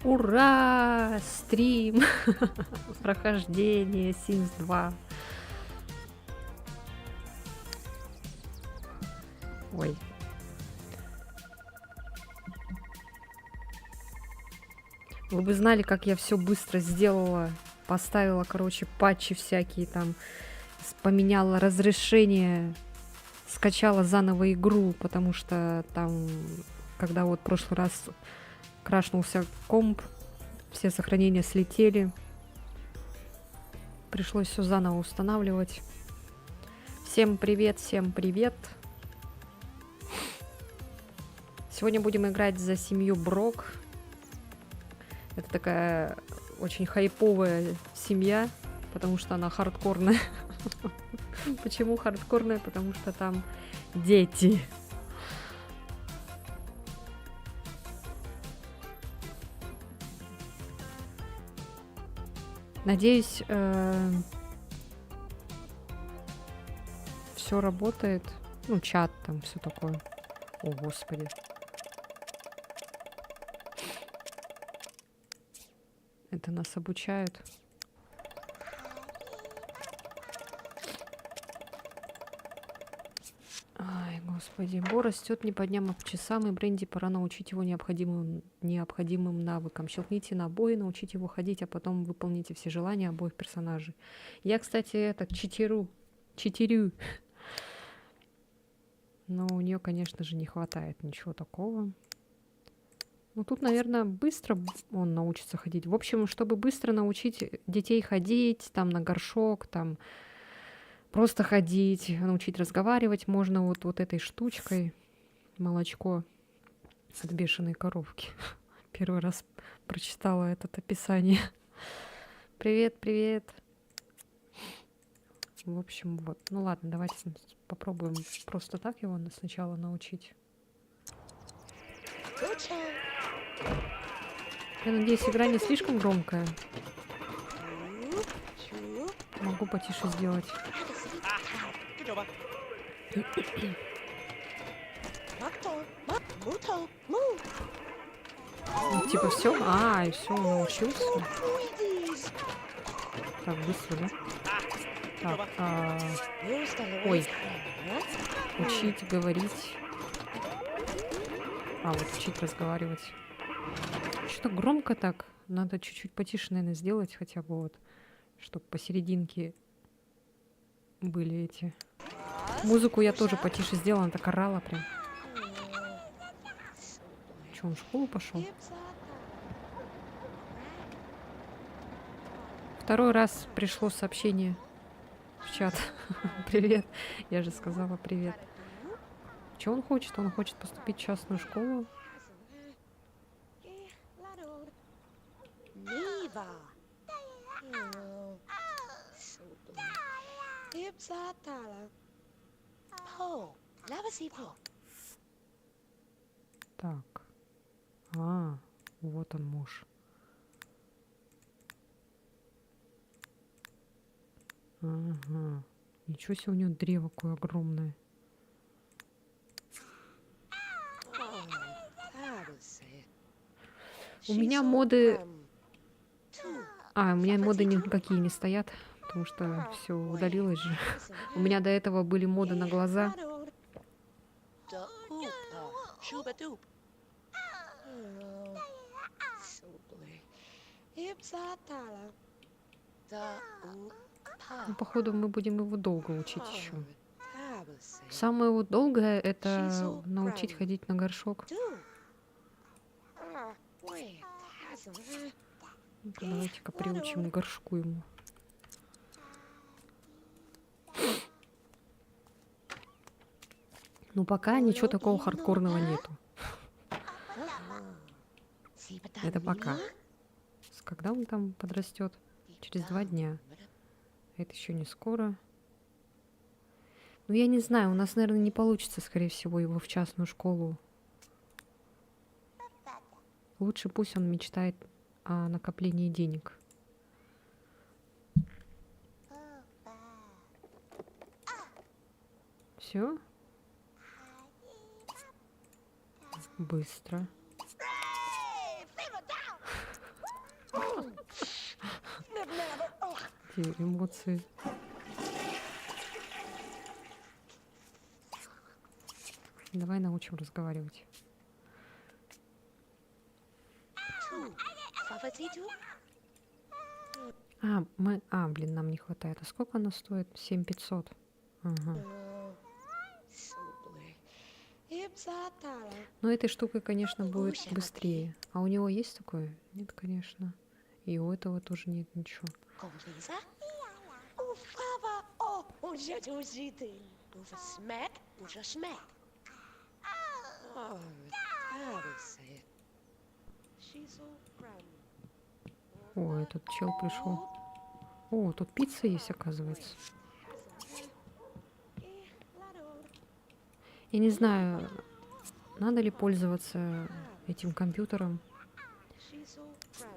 Ура! Стрим! Прохождение Sims 2. Ой. Вы бы знали, как я все быстро сделала. Поставила, короче, патчи всякие там. Поменяла разрешение. Скачала заново игру, потому что там, когда вот в прошлый раз крашнулся комп, все сохранения слетели. Пришлось все заново устанавливать. Всем привет, всем привет. Сегодня будем играть за семью Брок. Это такая очень хайповая семья, потому что она хардкорная. Почему хардкорная? Потому что там дети. Надеюсь, все работает. Ну, чат там, все такое. О, господи. Это нас обучают. Ай, господи. Бо растет не по дням, а по часам, и Бренди пора научить его необходимым навыкам. Щелкните на обои, научите его ходить, а потом выполните все желания обоих персонажей. Я, кстати, читерю. Но у нее, конечно же, не хватает ничего такого. Ну, тут, наверное, быстро он научится ходить. В общем, чтобы быстро научить детей ходить, там, на горшок, там, просто ходить, научить разговаривать, можно вот этой штучкой. Молочко от бешеной коровки. Первый раз прочитала это описание. Привет, привет. В общем, вот. Ну ладно, давайте попробуем просто так его сначала научить. Я надеюсь, игра не слишком громкая. Могу потише сделать. Ну, типа все? И все, научился. Так, быстро, да? Так, ой. Учить говорить. Вот учить разговаривать. Что-то громко так. Надо чуть-чуть потише, наверное, сделать хотя бы вот, чтобы посерединке были эти. Музыку я тоже потише сделала, она так орала прям. Че, он в школу пошел? Второй раз пришло сообщение в чат. Привет. Я же сказала привет. Что он хочет? Он хочет поступить в частную школу. Так. Вот он муж. Ага. Ничего себе, у него древо какое огромное. У меня моды... у меня моды никакие не стоят, потому что все удалилось же. У меня до этого были моды на глаза. Ну, походу, мы будем его долго учить еще. Самое вот долгое — это научить ходить на горшок. Давайте-ка приучим к горшку ему. Ну, пока ничего такого хардкорного нету. Это пока. Когда он там подрастет? Через 2 дня. Это еще не скоро. Ну, я не знаю, у нас, наверное, не получится, скорее всего, его в частную школу. Лучше пусть он мечтает о накоплении денег. Все? Быстро. такие эмоции. Давай научим разговаривать. Блин, нам не хватает. А сколько она стоит? 7500. Ага. Но этой штукой, конечно, будет быстрее. А у него есть такое? Нет, конечно. И у этого тоже нет ничего. О, этот чел пришел. О, тут пицца есть, оказывается. Я не знаю, надо ли пользоваться этим компьютером.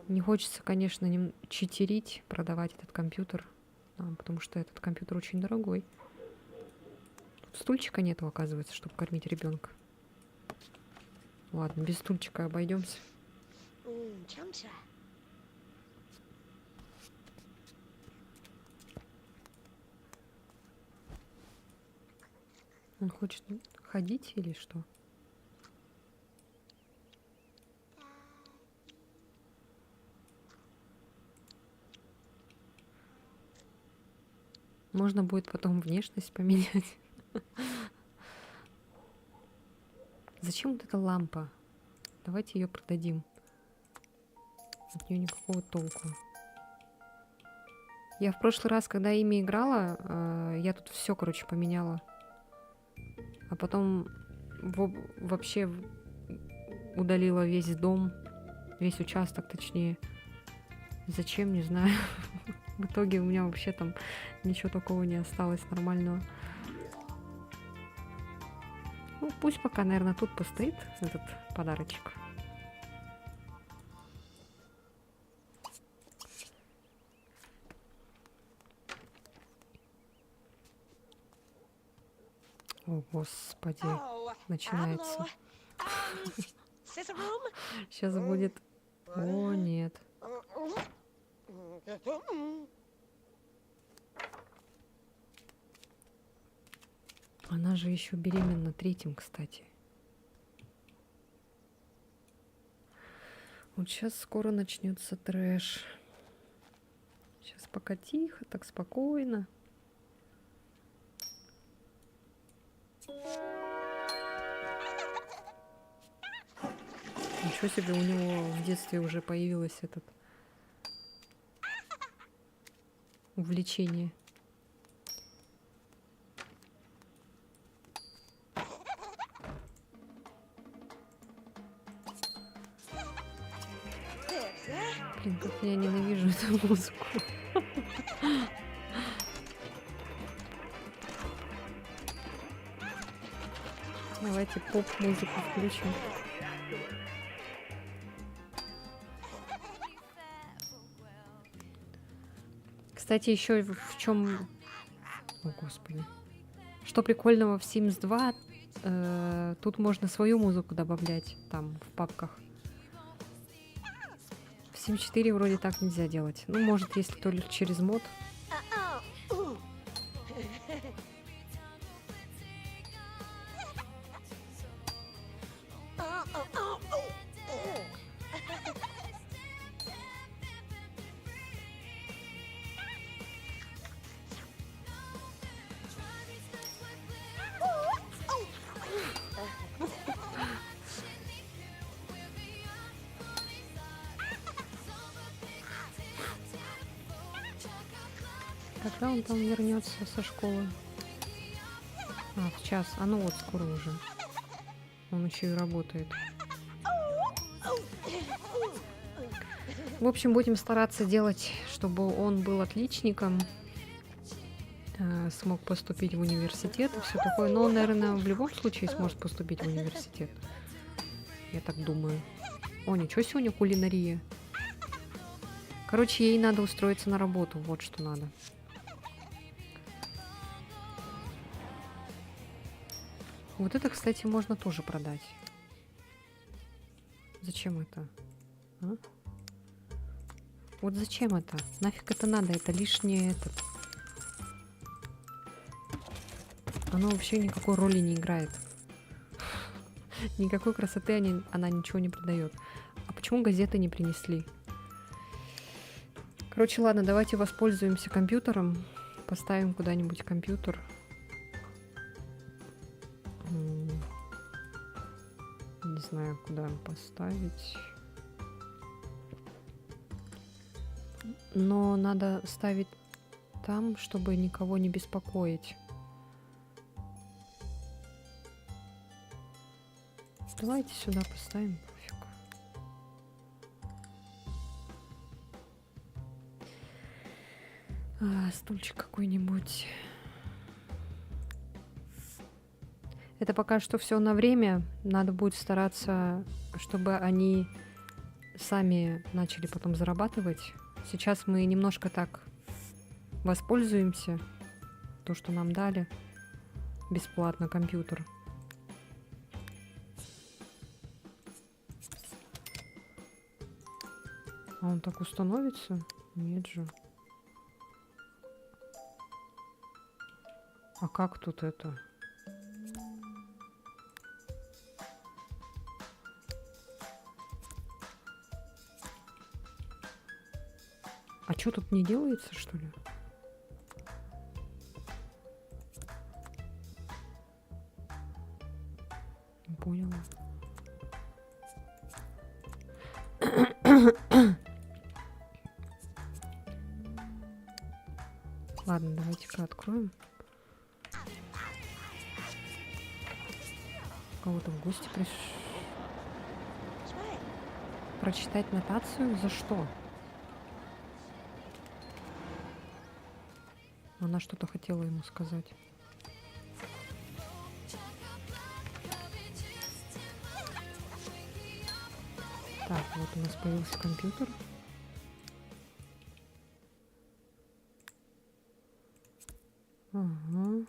Не хочется, конечно, читерить, продавать этот компьютер, потому что этот компьютер очень дорогой. Тут стульчика нету, оказывается, чтобы кормить ребенка. Ладно, без стульчика обойдемся. Он хочет ходить или что? Можно будет потом внешность поменять. Зачем вот эта лампа? Давайте ее продадим. От нее никакого толку. Я в прошлый раз, когда ими играла, я тут все, короче, поменяла. А потом вообще удалила весь дом, весь участок, точнее. Зачем, не знаю. В итоге у меня вообще там ничего такого не осталось нормального. Ну, пусть пока, наверное, тут постоит этот подарочек. О, господи, начинается. Сейчас будет... О, нет. Она же еще беременна 3-м, кстати. Вот сейчас скоро начнется трэш. Сейчас пока тихо, так спокойно. Ничего себе, у него в детстве уже появилось этот увлечение. Блин, как я ненавижу эту музыку. Давайте поп-музыку включим. Кстати, еще в чем... О, господи. Что прикольного в Sims 2, тут можно свою музыку добавлять там в папках. В Sims 4 вроде так нельзя делать. Ну, может, если только через мод. Когда он там вернется со школы? В час. А ну вот, скоро уже. Он еще и работает. В общем, будем стараться делать, чтобы он был отличником, смог поступить в университет и все такое. Но он, наверное, в любом случае сможет поступить в университет. Я так думаю. О, ничего сегодня кулинария. Короче, ей надо устроиться на работу. Вот что надо. Вот это, кстати, можно тоже продать. Зачем это? А? Вот зачем это? Нафиг это надо? Это лишнее этот. Оно вообще никакой роли не играет. Никакой красоты она ничего не придает. А почему газеты не принесли? Короче, ладно, давайте воспользуемся компьютером. Поставим куда-нибудь компьютер. Не знаю, куда поставить. Но надо ставить там, чтобы никого не беспокоить. Давайте сюда поставим, пофиг. Стульчик какой-нибудь. Это пока что все на время. Надо будет стараться, чтобы они сами начали потом зарабатывать. Сейчас мы немножко так воспользуемся. То, что нам дали. Бесплатно компьютер. А он так установится? Нет же. А как тут это? А что тут не делается, что ли? Не поняла. Ладно, давайте-ка откроем. Кого-то в гости пришли. Прочитать нотацию? За что? Она что-то хотела ему сказать. Так, вот у нас появился компьютер. Ага.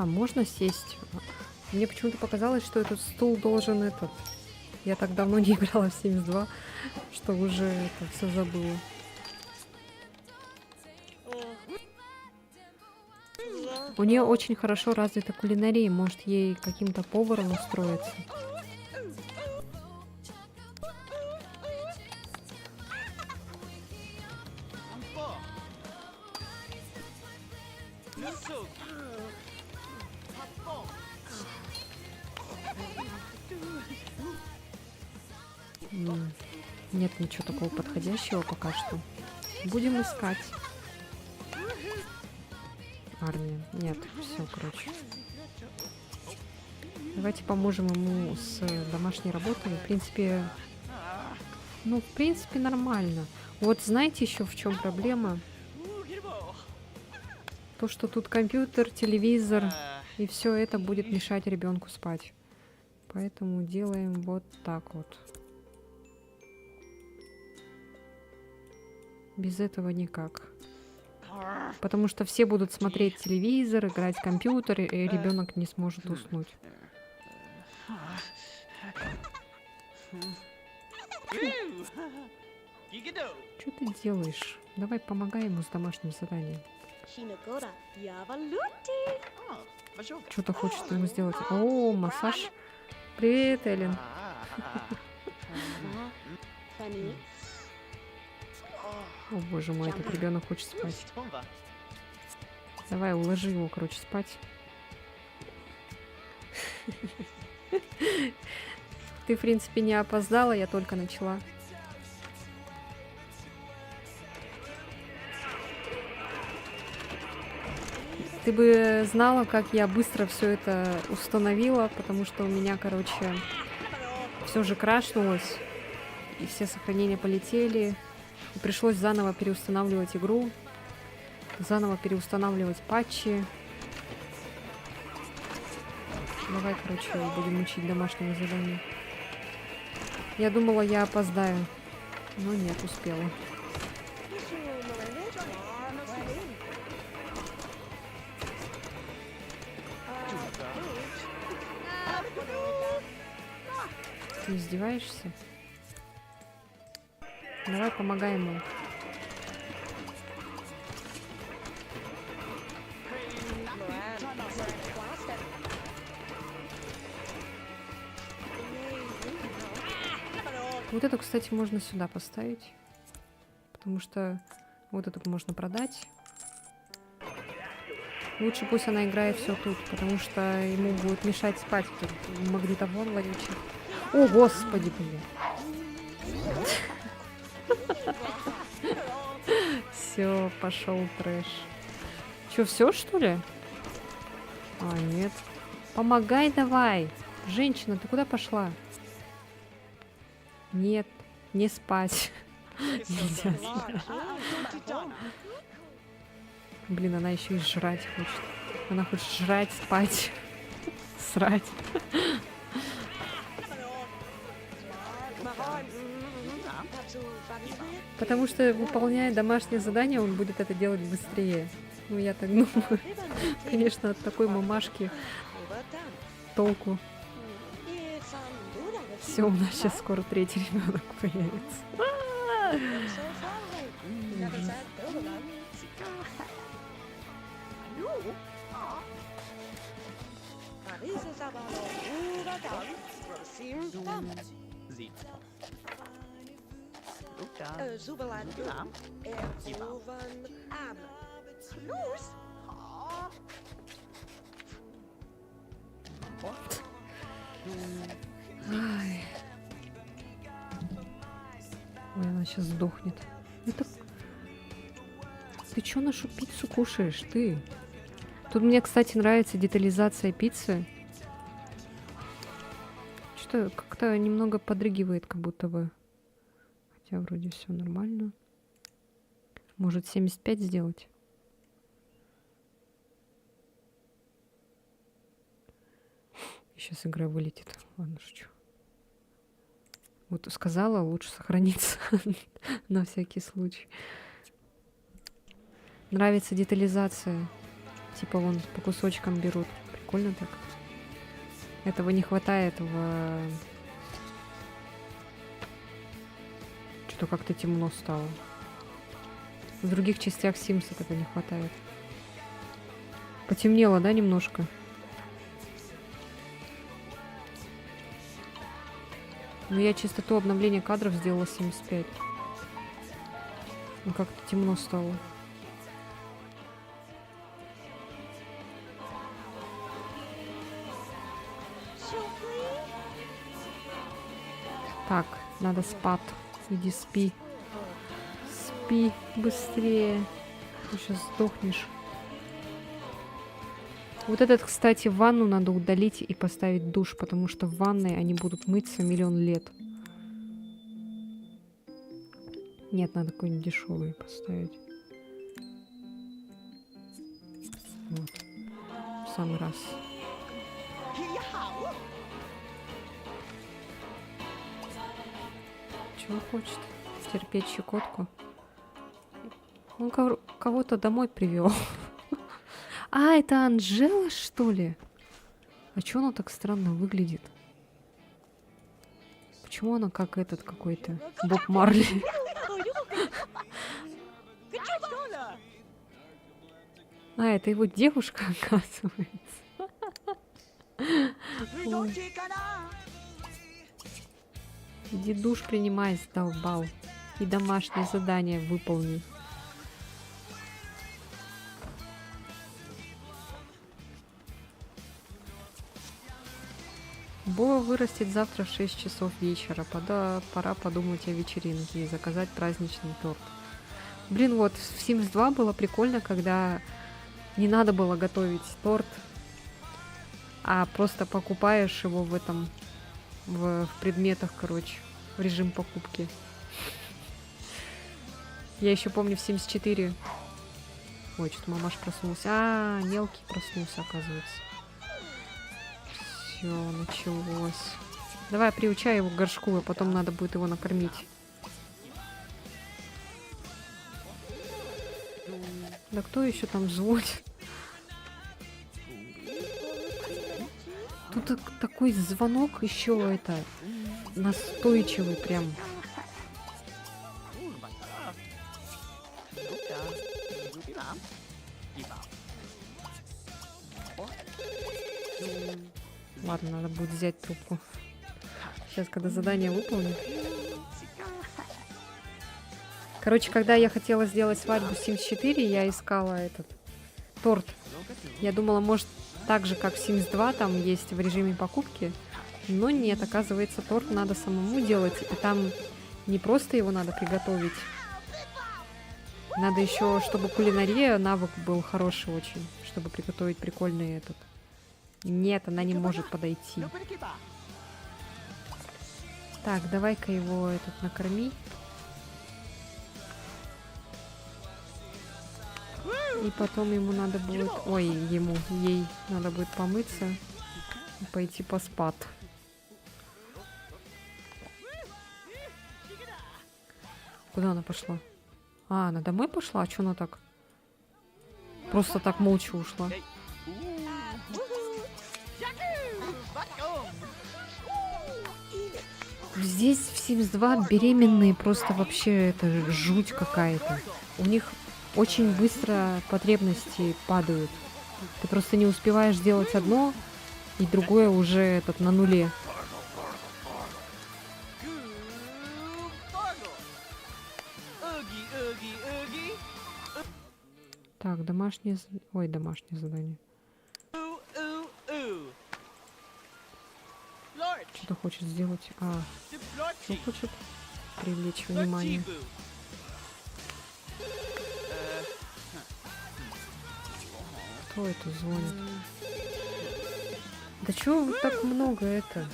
Можно сесть. Мне почему-то показалось, что этот стул должен этот. Я так давно не играла в Sims 2, что уже это все забыла. У нее очень хорошо развита кулинария, может ей каким-то поваром устроиться. Нет ничего такого подходящего пока что. Будем искать. Армия. Нет, все, короче. Давайте поможем ему с домашней работой. В принципе, нормально. Вот знаете еще в чем проблема? То, что тут компьютер, телевизор, и все это будет мешать ребенку спать. Поэтому делаем вот так вот. Без этого никак. Потому что все будут смотреть телевизор, играть в компьютер, и ребенок не сможет уснуть. Что ты делаешь? Давай помогай ему с домашним заданием. Что-то хочет ему сделать. О, массаж. Привет, Эллен. О, боже мой, этот ребенок хочет спать. Давай, уложи его, короче, спать. Ты, в принципе, не опоздала, я только начала. Ты бы знала, как я быстро все это установила, потому что у меня, короче, все же крашнулось, и все сохранения полетели. И пришлось заново переустанавливать игру, заново переустанавливать патчи. Давай, короче, будем учить домашнее задание. Я думала, я опоздаю, но нет, успела. что, издеваешься? Давай помогай ему. Вот эту, кстати, можно сюда поставить. Потому что вот эту можно продать. Лучше пусть она играет все тут, потому что ему будет мешать спать этот магнитофон вонючий. О, господи, блин. Все, пошел трэш. Че, все что ли? А, нет. Помогай давай. Женщина, ты куда пошла? Нет, не спать. Нельзя спать. Блин, она еще и жрать хочет. Она хочет жрать, спать, срать. Потому что, выполняя домашнее задание, он будет это делать быстрее. Ну, я так думаю. Конечно, от такой мамашки толку. Все, у нас сейчас скоро третий ребенок появится. Ай. Ой, она сейчас сдохнет. Это... Ты чё нашу пиццу кушаешь, ты? Тут мне, кстати, нравится детализация пиццы. Что-то как-то немного подрыгивает, как будто бы. Хотя вроде все нормально. Может, 75 сделать? Сейчас игра вылетит. Ладно, шучу. Вот сказала, лучше сохраниться на всякий случай. Нравится детализация. Типа вон по кусочкам берут. Прикольно так. Этого не хватает в... Что-то как-то темно стало. В других частях Sims этого не хватает. Потемнело, да, немножко? Но я частоту обновления кадров сделала 75. Ну как-то темно стало. Так, надо спать. Иди спи. Спи быстрее. Ты сейчас сдохнешь. Вот этот, кстати, ванну надо удалить и поставить душ, потому что в ванной они будут мыться миллион лет. Нет, надо какой-нибудь дешевый поставить. Вот. В самый раз. Чего хочет? Терпеть щекотку? Он кого-то домой привел. А, это Анжела, что ли? А чё она так странно выглядит? Почему она как этот какой-то Боб Марли? А, это его девушка, оказывается. Ой. Иди душ принимай, задолбал. И домашнее задание выполни. Боа вырастет завтра в 6 часов вечера. Пора подумать о вечеринке и заказать праздничный торт. Блин, вот в Sims 2 было прикольно, когда не надо было готовить торт, а просто покупаешь его в этом, в предметах, короче, в режим покупки. Я еще помню в Sims 4. Ой, что-то мамаш проснулся. А, мелкий проснулся, оказывается. Все, началось. Давай приучай его к горшку, а потом надо будет его накормить. Да кто еще там звонит? Тут такой звонок еще это. настойчивый прям. Ладно, надо будет взять трубку. Сейчас, когда задание выполню. Короче, когда я хотела сделать свадьбу в Sims 4, я искала этот торт. Я думала, может, так же, как в Sims 2, там есть в режиме покупки. Но нет, оказывается, торт надо самому делать. И там не просто его надо приготовить. Надо еще, чтобы кулинария, навык был хороший очень. Чтобы приготовить прикольный этот. Нет, она не может подойти. Так, давай-ка его этот накорми. И потом ему надо будет... Ой, ей надо будет помыться и пойти поспать. Куда она пошла? А, она домой пошла? А что она так? Просто так молча ушла. Здесь в Sims 2 беременные просто вообще это жуть какая-то. У них очень быстро потребности падают. Ты просто не успеваешь сделать одно, и другое уже этот на нуле. Так, домашнее... Ой, домашнее задание. Что-то хочет сделать. А, что хочет? Привлечь внимание. Кто это звонит? Да чего вот так много это?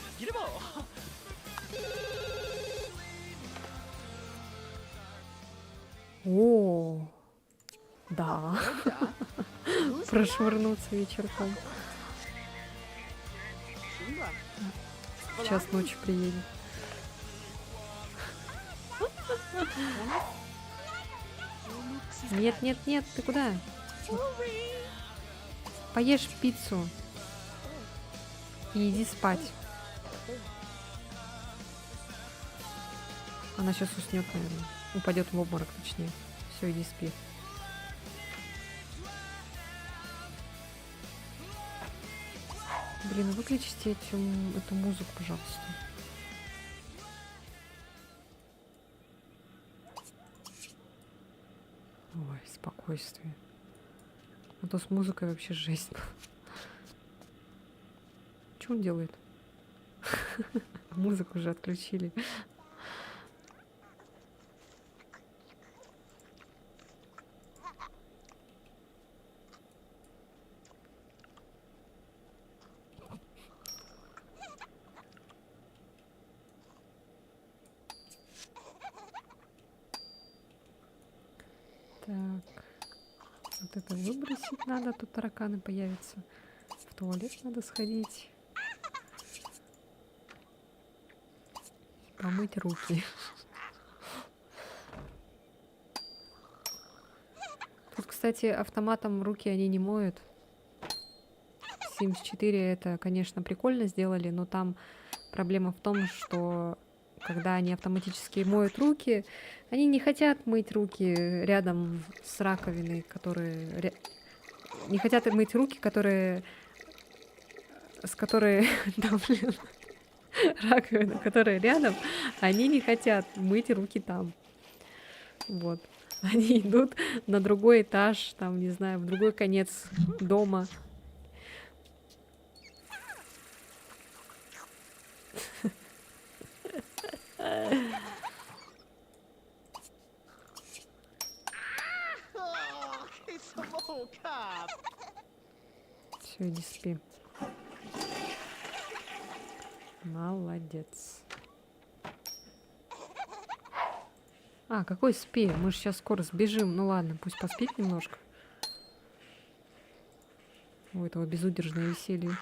О, да. Прошвырнуться вечерком. В час ночи приедет. Нет, нет, нет, ты куда? Поешь пиццу и иди спать. Она сейчас уснет, наверное. Упадет в обморок, точнее. Все, иди спи. Блин, выключите эту музыку, пожалуйста. Ой, спокойствие. А то с музыкой вообще жесть. Что он делает? Музыку уже отключили. Так. Вот это выбросить надо, тут тараканы появятся. В туалет надо сходить. Помыть руки. Тут, кстати, автоматом руки они не моют. В Sims 4 это, конечно, прикольно сделали, но там проблема в том, что когда они автоматически моют руки, они не хотят мыть руки рядом с раковиной, которые... Не хотят мыть руки, которые... С которой... Да, блин. Раковина, которая рядом, они не хотят мыть руки там. Вот. Они идут на другой этаж, там, не знаю, в другой конец дома. Все, иди спи. Молодец. А, какой спи? Мы же сейчас скоро сбежим. Ну ладно, пусть поспит немножко. У этого безудержное веселье.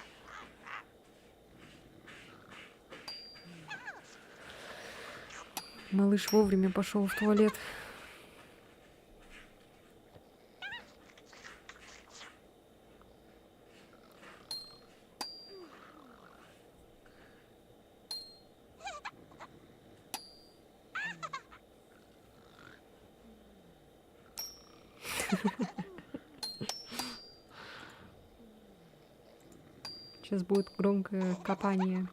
Малыш вовремя пошел в туалет. Сейчас будет громкое копание.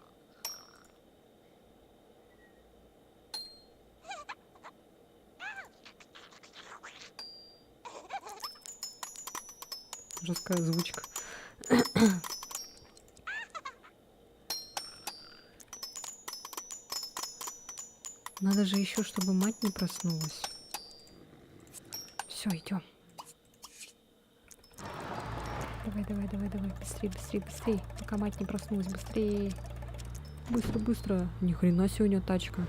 Жесткая озвучка. Надо же еще, чтобы мать не проснулась. Все, идем. Давай, давай, давай, давай. Быстрее, быстрее, быстрее. Пока мать не проснулась. Быстрее. Быстро, быстро. Ни хрена сегодня тачка.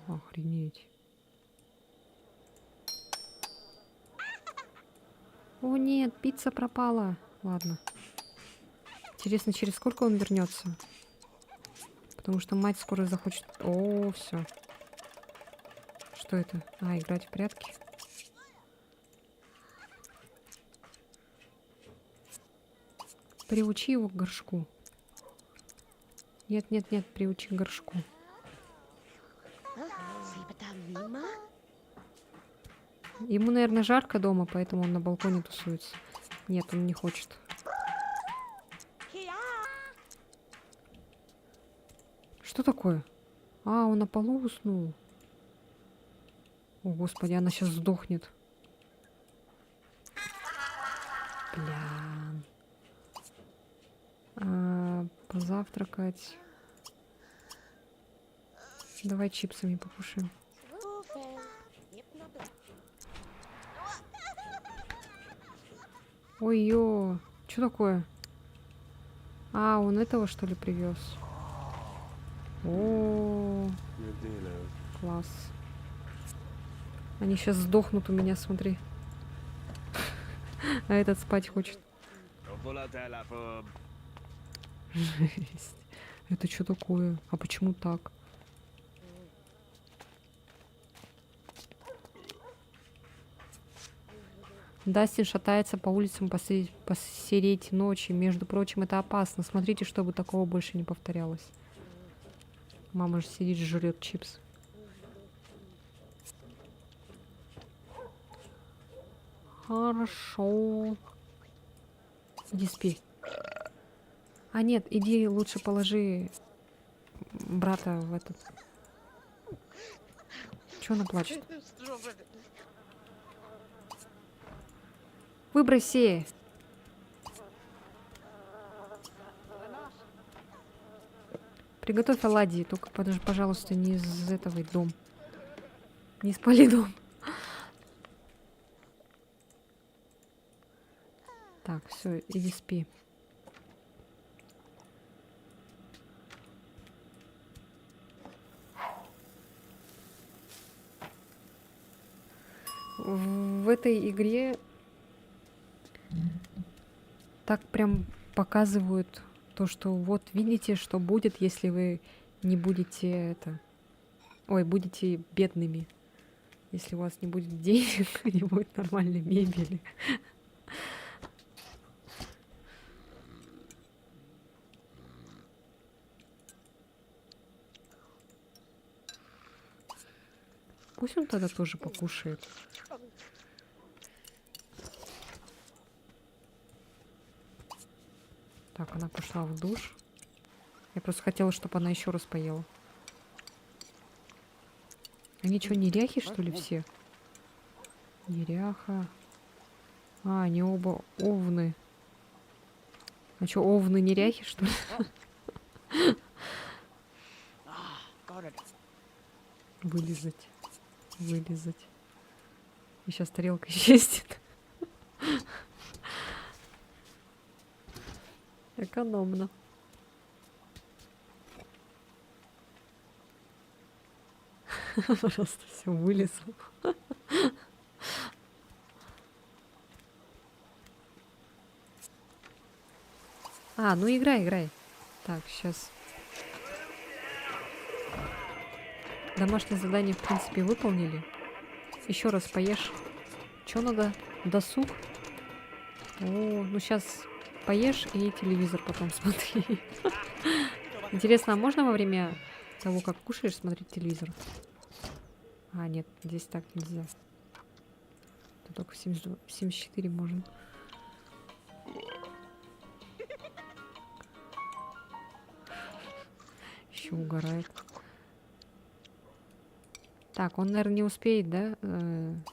Охренеть. О нет, пицца пропала. Ладно. Интересно, через сколько он вернется? Потому что мать скоро захочет... О, все. Что это? А, играть в прятки? Приучи его к горшку. Нет, нет, нет, приучи к горшку. Ему, наверное, жарко дома, поэтому он на балконе тусуется. Нет, он не хочет. Что такое? А, он на полу уснул. О, господи, она сейчас сдохнет. Бля. Позавтракать. Давай чипсами покушаем. Ой-ё, что такое? А, он этого, что ли, привез? О, класс. Они сейчас сдохнут у меня, смотри. А этот спать хочет. Жесть. Это что такое? А почему так? Дастин шатается по улицам посередь ночи. Между прочим, это опасно. Смотрите, чтобы такого больше не повторялось. Мама же сидит, жрет чипсы. Хорошо. Иди спи. А нет, иди лучше положи брата в этот... Чё она плачет? Выброси! Приготовь оладьи, только, пожалуйста, не из этого дом. Не спали дом. Так, все, иди спи. В этой игре так прям показывают то, что вот видите, что будет, если вы не будете это... Ой, будете бедными. Если у вас не будет денег, не будет нормальной мебели. Пусть он тогда тоже покушает. Так, она пошла в душ. Я просто хотела, чтобы она еще раз поела. Они что, неряхи, что ли, все? Неряха. А, они оба овны. А что, овны неряхи, что ли? Вылизать. Вылизать. И сейчас тарелка исчезнет. Экономно. Просто все вылезло. А, ну играй, играй. Так, сейчас. Домашнее задание, в принципе, выполнили. Еще раз поешь. Что надо? Досуг? О, ну сейчас поешь и телевизор потом смотри. Интересно, а можно во время того, как кушаешь, смотреть телевизор? А, нет, здесь так нельзя. только в 72, 74 можем. Еще угорает. Так, он, наверное, не успеет, да? Ну,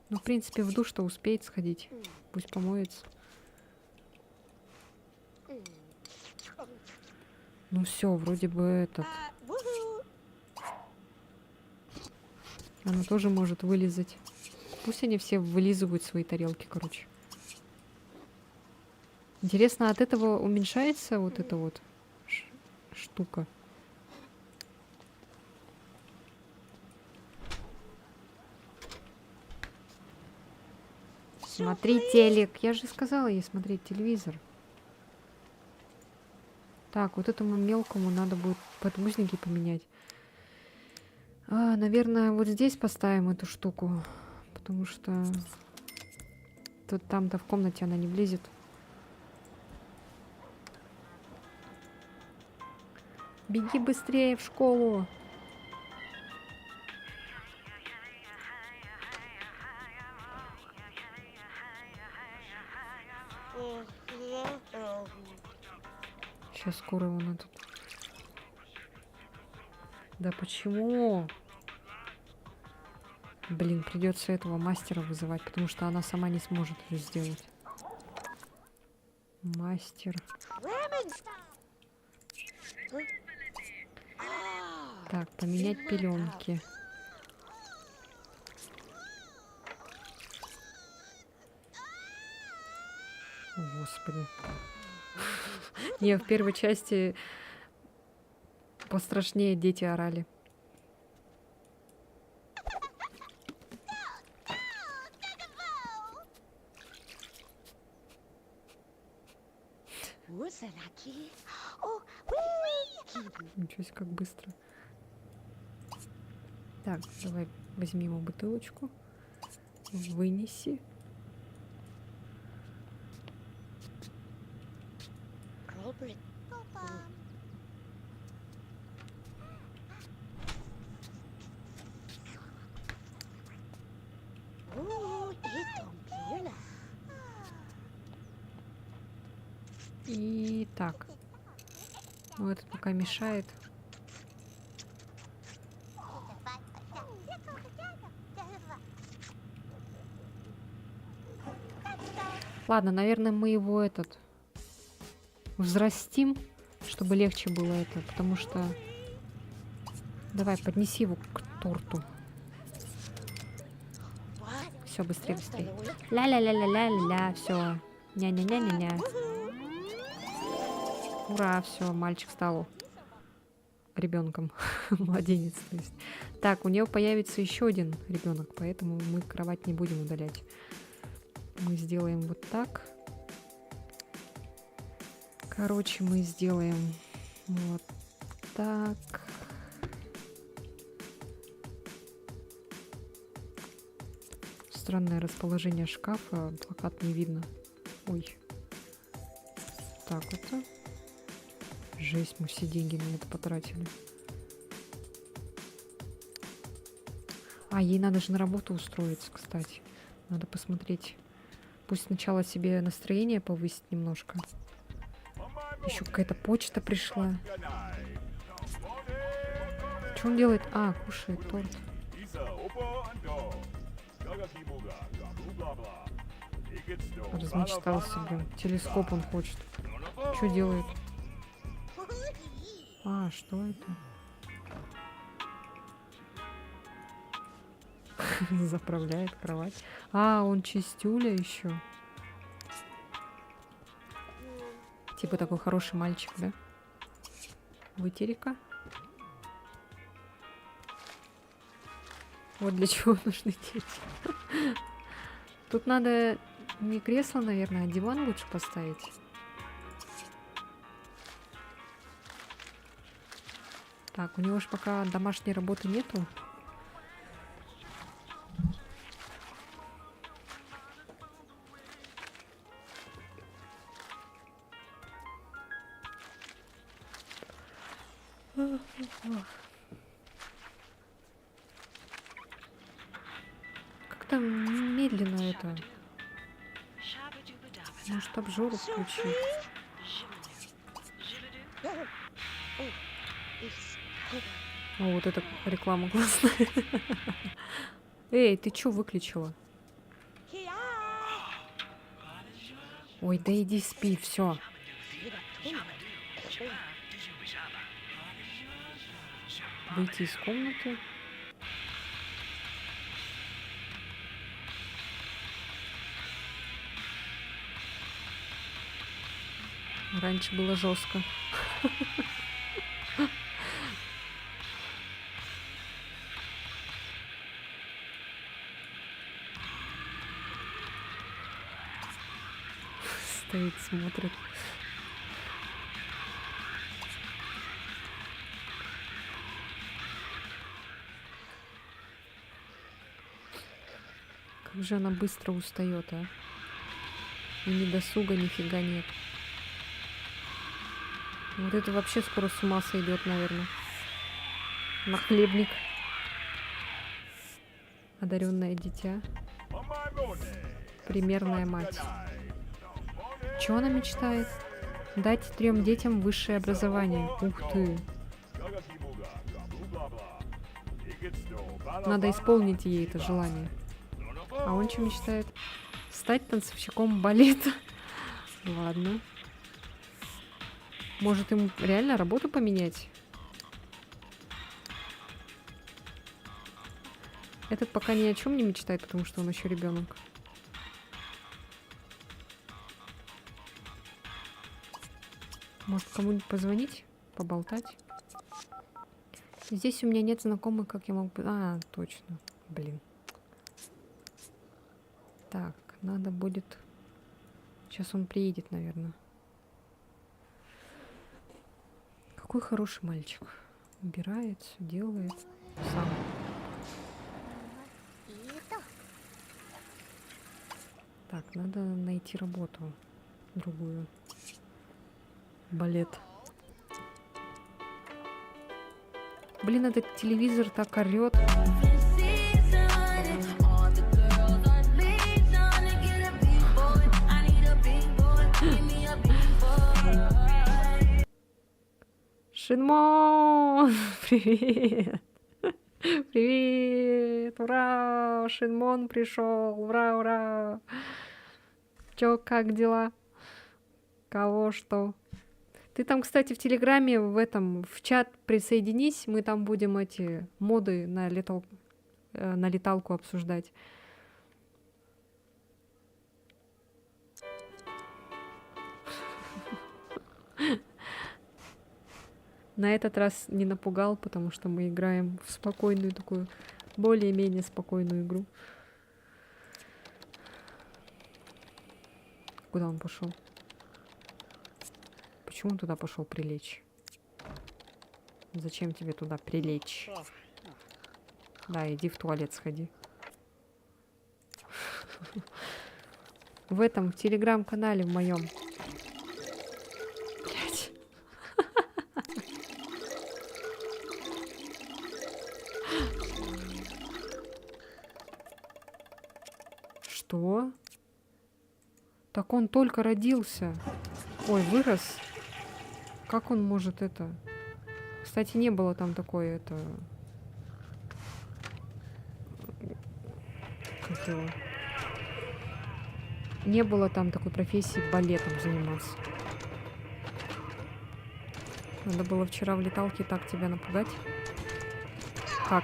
в принципе, в душ-то успеет сходить. Пусть помоется. Ну все, вроде бы этот. Она тоже может вылизать. Пусть они все вылизывают свои тарелки, короче. Интересно, от этого уменьшается вот эта вот штука? Смотри телек. Я же сказала ей смотреть телевизор. Так, вот этому мелкому надо будет подгузники поменять. Наверное, вот здесь поставим эту штуку. Потому что тут там-то в комнате она не влезет. Беги быстрее в школу. Сейчас скоро он этот... Да почему? Блин, придется этого мастера вызывать, потому что она сама не сможет это сделать. Мастер. Так, поменять пеленки. О, Господи. Не, в первой части пострашнее дети орали. Ничего себе, как быстро. Так, давай возьми ему бутылочку. Вынеси. И так. Ну, этот пока мешает. Ладно, наверное, мы его этот взрастим, чтобы легче было это, потому что... Давай, поднеси его к торту. Все, быстрее, быстрее. Ля-ля-ля-ля-ля-ля, все. Ня-ня-ня-ня-ня. Ура, все, мальчик стал ребенком. Младенец, то есть. Так, у нее появится еще один ребенок, поэтому мы кровать не будем удалять. Мы сделаем вот так. Короче, мы сделаем вот так. Странное расположение шкафа. Плакат не видно. Ой. Так это. Жесть, мы все деньги на это потратили. Ей надо же на работу устроиться, кстати. Надо посмотреть. Пусть сначала себе настроение повысить немножко. Еще какая-то почта пришла. Что он делает? Кушает торт. Размечтался, блин. Телескоп он хочет. Что делает? Что это? Заправляет кровать. Он чистюля еще. Типа такой хороший мальчик, да? Вытери-ка. Вот для чего нужны дети. Тут надо не кресло, наверное, а диван лучше поставить. Так, у него же пока домашней работы нету. Как-то это... Может, обжору включить? О, вот эта реклама классная. Эй, ты чё выключила? Ой, да иди спи, все. Выйти из комнаты. Раньше было жестко. Стоит, смотрит. Как же она быстро устает, а? И ни досуга нифига нет. Вот это вообще скоро с ума сойдет, наверное. Нахлебник. Одаренное дитя. Примерная мать. Чего она мечтает? Дать 3 детям высшее образование. Ух ты. Надо исполнить ей это желание. А он что мечтает? Стать танцовщиком балета. Ладно. Может, ему реально работу поменять? Этот пока ни о чем не мечтает, потому что он еще ребенок. Может, кому-нибудь позвонить, поболтать? Здесь у меня нет знакомых, как я могу... А, точно. Блин. Так, надо будет... Сейчас он приедет, наверное. Какой хороший мальчик. Убирает, все делает. Сам. Так, надо найти работу. Другую. Балет. Блин, этот телевизор так орет. Шинмон! Привет! Привет! Ура! Шинмон пришел! Ура, ура! Чё, как дела? Кого что? Ты там, кстати, в Телеграме, в чат присоединись, мы там будем эти моды на леталку обсуждать. На этот раз не напугал, потому что мы играем в спокойную такую, более-менее спокойную игру. Куда он пошел? Почему он туда пошел прилечь? Зачем тебе туда прилечь? Да, иди в туалет сходи. В телеграм-канале в моем. Блять. Что? Так он только родился. Ой, вырос. Как он может это... Кстати, не было там такой это... Как его? Не было там такой профессии балетом заниматься. Надо было вчера в леталке так тебя напугать. Как?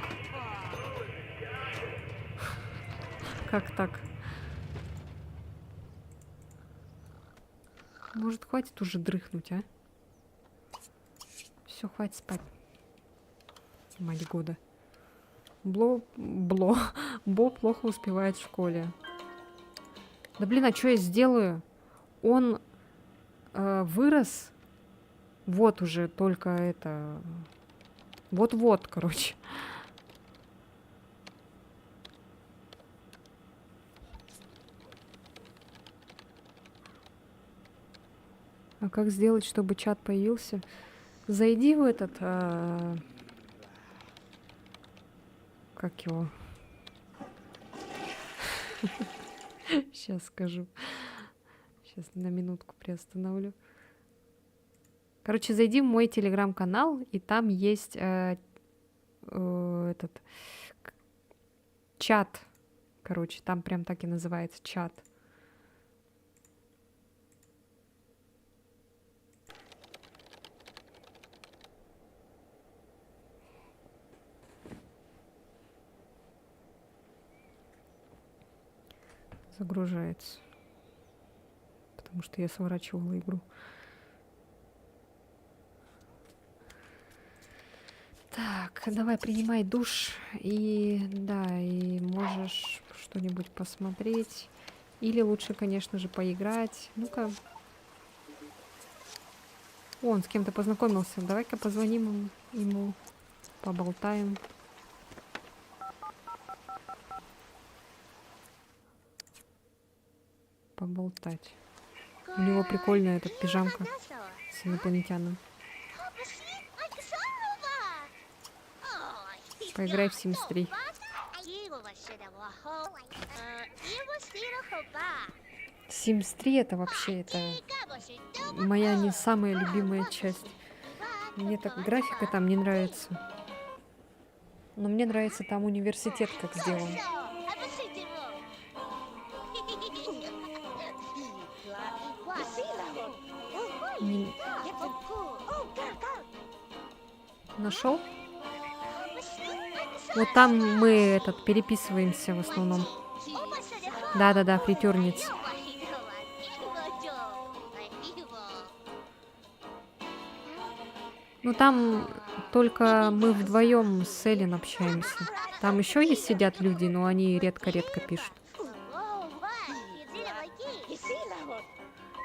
Как так? Может, хватит уже дрыхнуть, а? Все, хватит спать. Мать года. Бо плохо успевает в школе. Да блин, а что я сделаю? Он вырос. Вот уже только это... Вот-вот, короче. А как сделать, чтобы чат появился? Зайди в этот... как его? Сейчас скажу. Сейчас на минутку приостановлю. Короче, зайди в мой телеграм-канал, и там есть этот чат. Короче, там прям так и называется чат. Загружается. Потому что я сворачивала игру. Так, давай принимай душ. И да, и можешь что-нибудь посмотреть. Или лучше, конечно же, поиграть. Ну-ка. Он с кем-то познакомился. Давай-ка позвоним ему. Поболтаем. Поболтать. У него прикольная эта пижамка с инопланетяном. Поиграй в Sims 3. Sims 3 это вообще моя не самая любимая часть. Мне так графика там не нравится. Но мне нравится там университет как сделан. Нашел? Вот там мы переписываемся в основном. Да-да-да, фритюрниц. Ну там только мы вдвоем с Эллен общаемся. Там еще есть сидят люди, но они редко-редко пишут.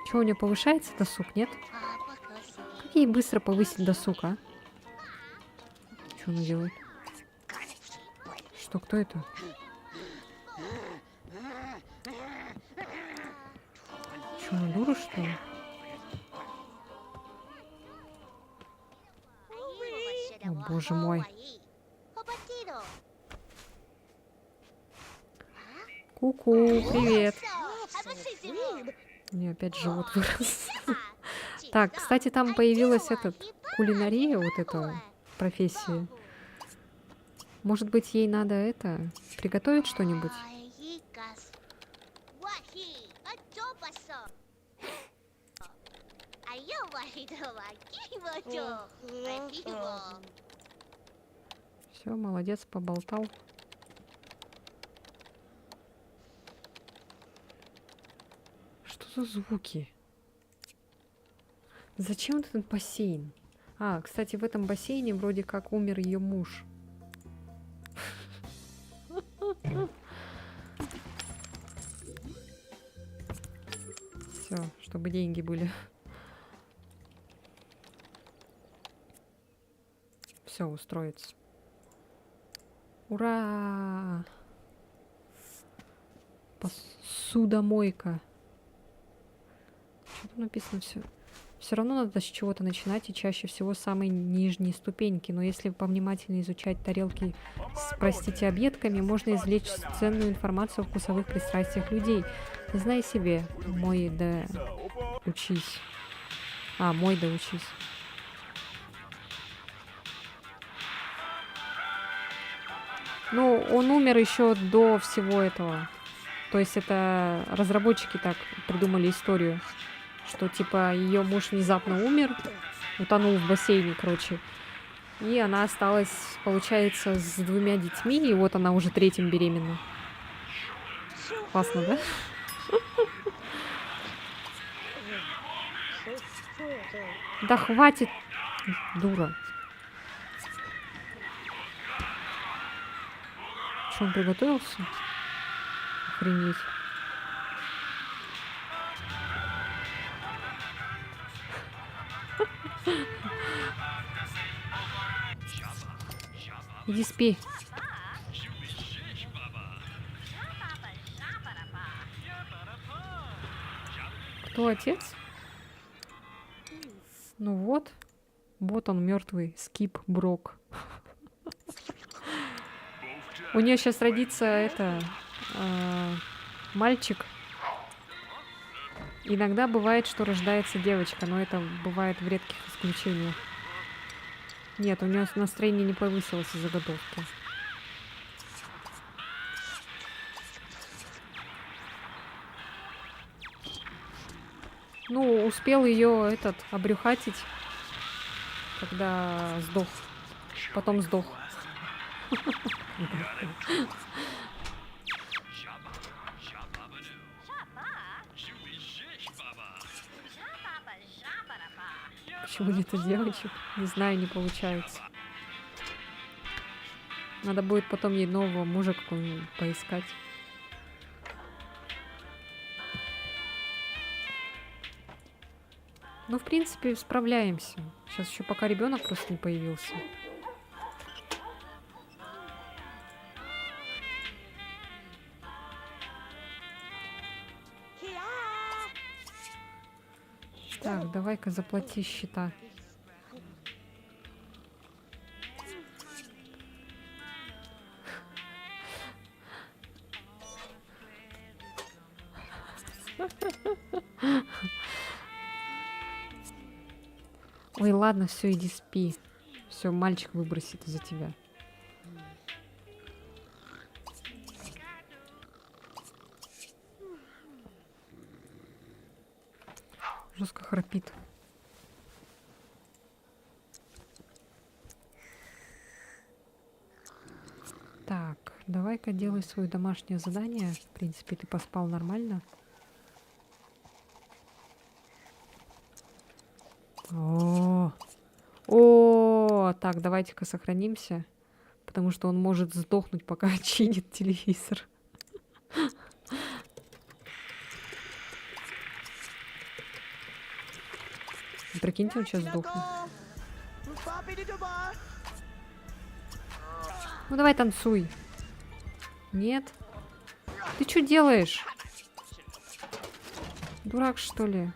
Что, у нее повышается досуг, нет? Как ей быстро повысить досуг, а? Что она делает? Что, кто это? Что, она дура, что ли? О, боже мой. Ку-ку, привет. У нее опять живот вырос. Так, кстати, там появилась кулинария, вот эта профессия. Может быть, ей надо приготовить что-нибудь? Все, молодец, поболтал. Что за звуки? Зачем этот бассейн? А, кстати, в этом бассейне вроде как умер ее муж. Все, чтобы деньги были. Все, устроится. Ура! Посудомойка. Что там написано все? Все равно надо с чего-то начинать, и чаще всего с самой нижней ступеньки. Но если повнимательно изучать тарелки с, простите, объедками, можно извлечь ценную информацию о вкусовых пристрастиях людей. Знай себе, мой да учись. Мой да учись. Ну, он умер еще до всего этого. То есть это разработчики так придумали историю, что типа ее муж внезапно умер, утонул в бассейне, короче. И она осталась, получается, с 2 детьми, и вот она уже 3-м беременна. Классно, да? Да хватит, дура. Что, он приготовился? Охренеть. Иди спи. Кто отец? Ну вот. Вот он, мертвый. Скип Брок. У нее сейчас родится мальчик, Иногда бывает, что рождается девочка, но это бывает в редких исключениях. Нет, у нее настроение не повысилось из-за годовки. Ну, успел ее этот обрюхатить, когда сдох. Потом сдох. Почему нет девочек? Не знаю, не получается. Надо будет потом ей нового мужа какого-нибудь поискать. Ну, в принципе, справляемся. Сейчас еще пока ребенок просто не появился. Так, давай-ка заплати счета. Ой, ладно, все, иди спи. Все, мальчик выбросит из-за тебя. Жестко храпит. Так, давай-ка делай свое домашнее задание. В принципе, ты поспал нормально. О, так, давайте-ка сохранимся, потому что он может сдохнуть, пока чинит телевизор. Прикиньте, он сейчас сдохнет. Ну давай танцуй. Нет? Ты что делаешь? Дурак, что ли?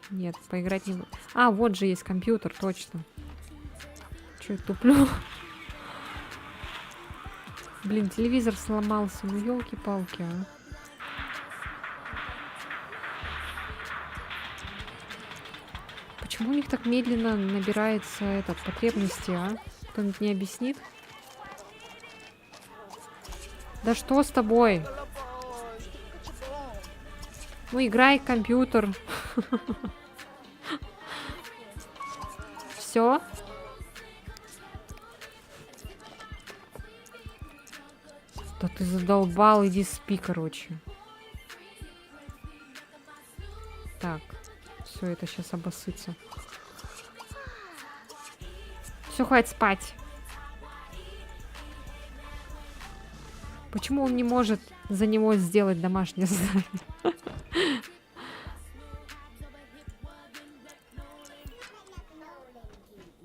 Нет, поиграть не буду. А, вот же есть компьютер, точно. Че я туплю? Блин, телевизор сломался. Ну, елки-палки, а. Почему у них так медленно набирается этот потребности, а? Кто-нибудь не объяснит? Да что с тобой? Ну, играй в компьютер. Все? Да ты задолбал, иди спи, короче. Так, все, это сейчас обоссытся. Все, хватит спать. Почему он не может за него сделать домашнее задание?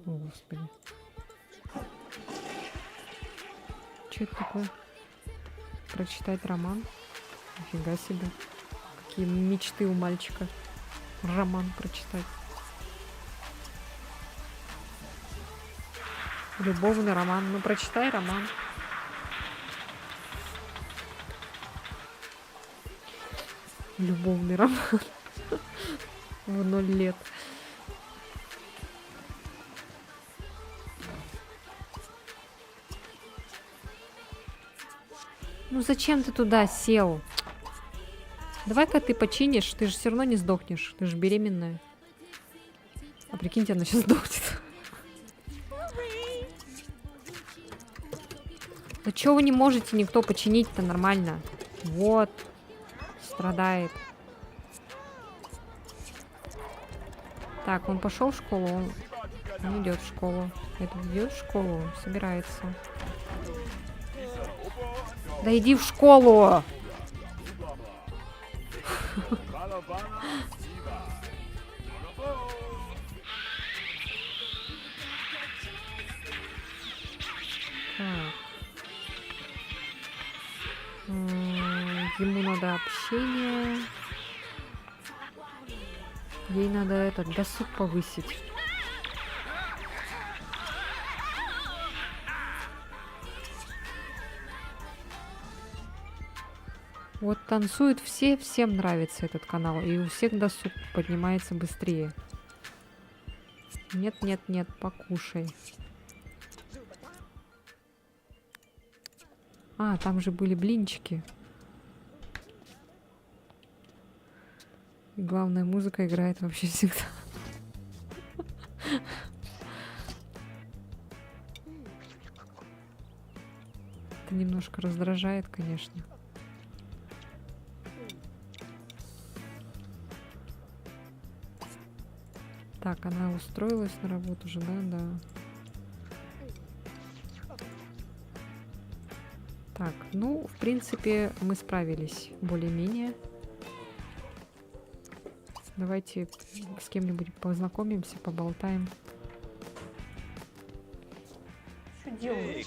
О, Господи. Что это такое? Прочитать роман? Нифига себе. Какие мечты у мальчика. Роман прочитать. Любовный роман. Ну, прочитай роман. Любовный роман. В 0 лет. Ну зачем ты туда сел? Давай-ка ты починишь, ты же все равно не сдохнешь. Ты же беременная. А прикиньте, она сейчас сдохнет. Да чего вы не можете никто починить-то нормально? Вот. Страдает. Так, он пошел в школу. Он идет в школу. Это идет в школу. Собирается. Да иди в школу! Ему надо общение. Ей надо этот досуг повысить. Вот танцуют все, всем нравится этот канал, и у всех досуг поднимается быстрее. Нет, нет, нет, покушай. А, там же были блинчики. И главное, музыка играет вообще всегда. Это немножко раздражает, конечно. Так, она устроилась на работу уже, да? Да. Так, ну, в принципе, мы справились более-менее. Давайте с кем-нибудь познакомимся, поболтаем. Что делаешь?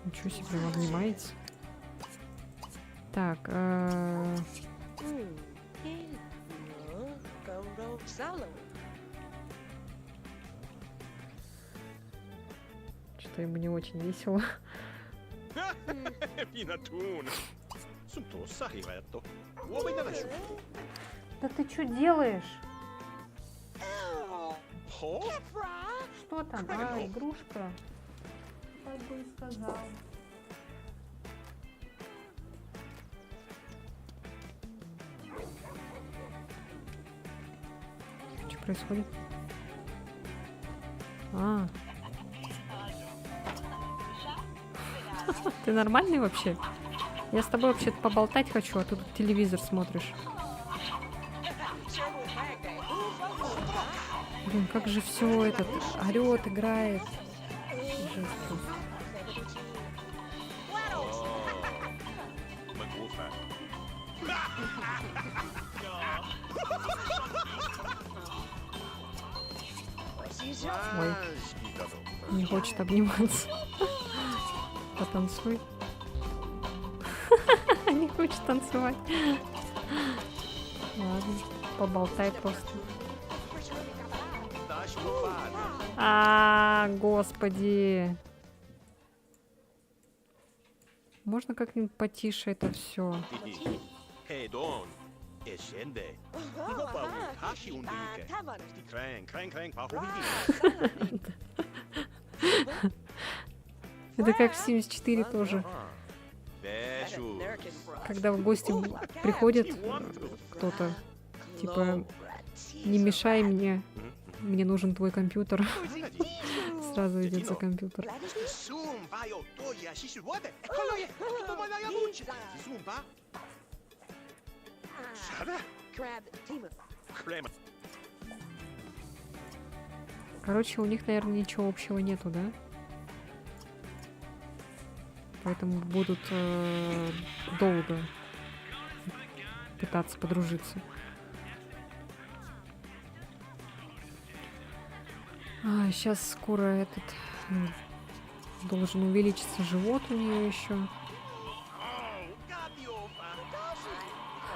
Ничего себе, он обнимается. Так, что-то ему не очень весело. Да ты что делаешь? Что там? А, игрушка. Как бы и сказал. Что происходит? А. Ты нормальный вообще? Я с тобой вообще-то поболтать хочу, а ты тут телевизор смотришь. Блин, как же все этот орёт, играет. Жесть просто. Ой, не хочет обниматься. Потанцуй. Не хочет танцевать. Ладно, поболтай просто. А, господи. Можно как-нибудь потише это все? Это как в 74 тоже. Когда в гости приходит кто-то, типа, не мешай мне, мне нужен твой компьютер. Сразу идет за компьютер. Короче, у них, наверное, ничего общего нету, да? Поэтому будут долго пытаться подружиться. Сейчас скоро этот должен увеличиться живот у нее еще.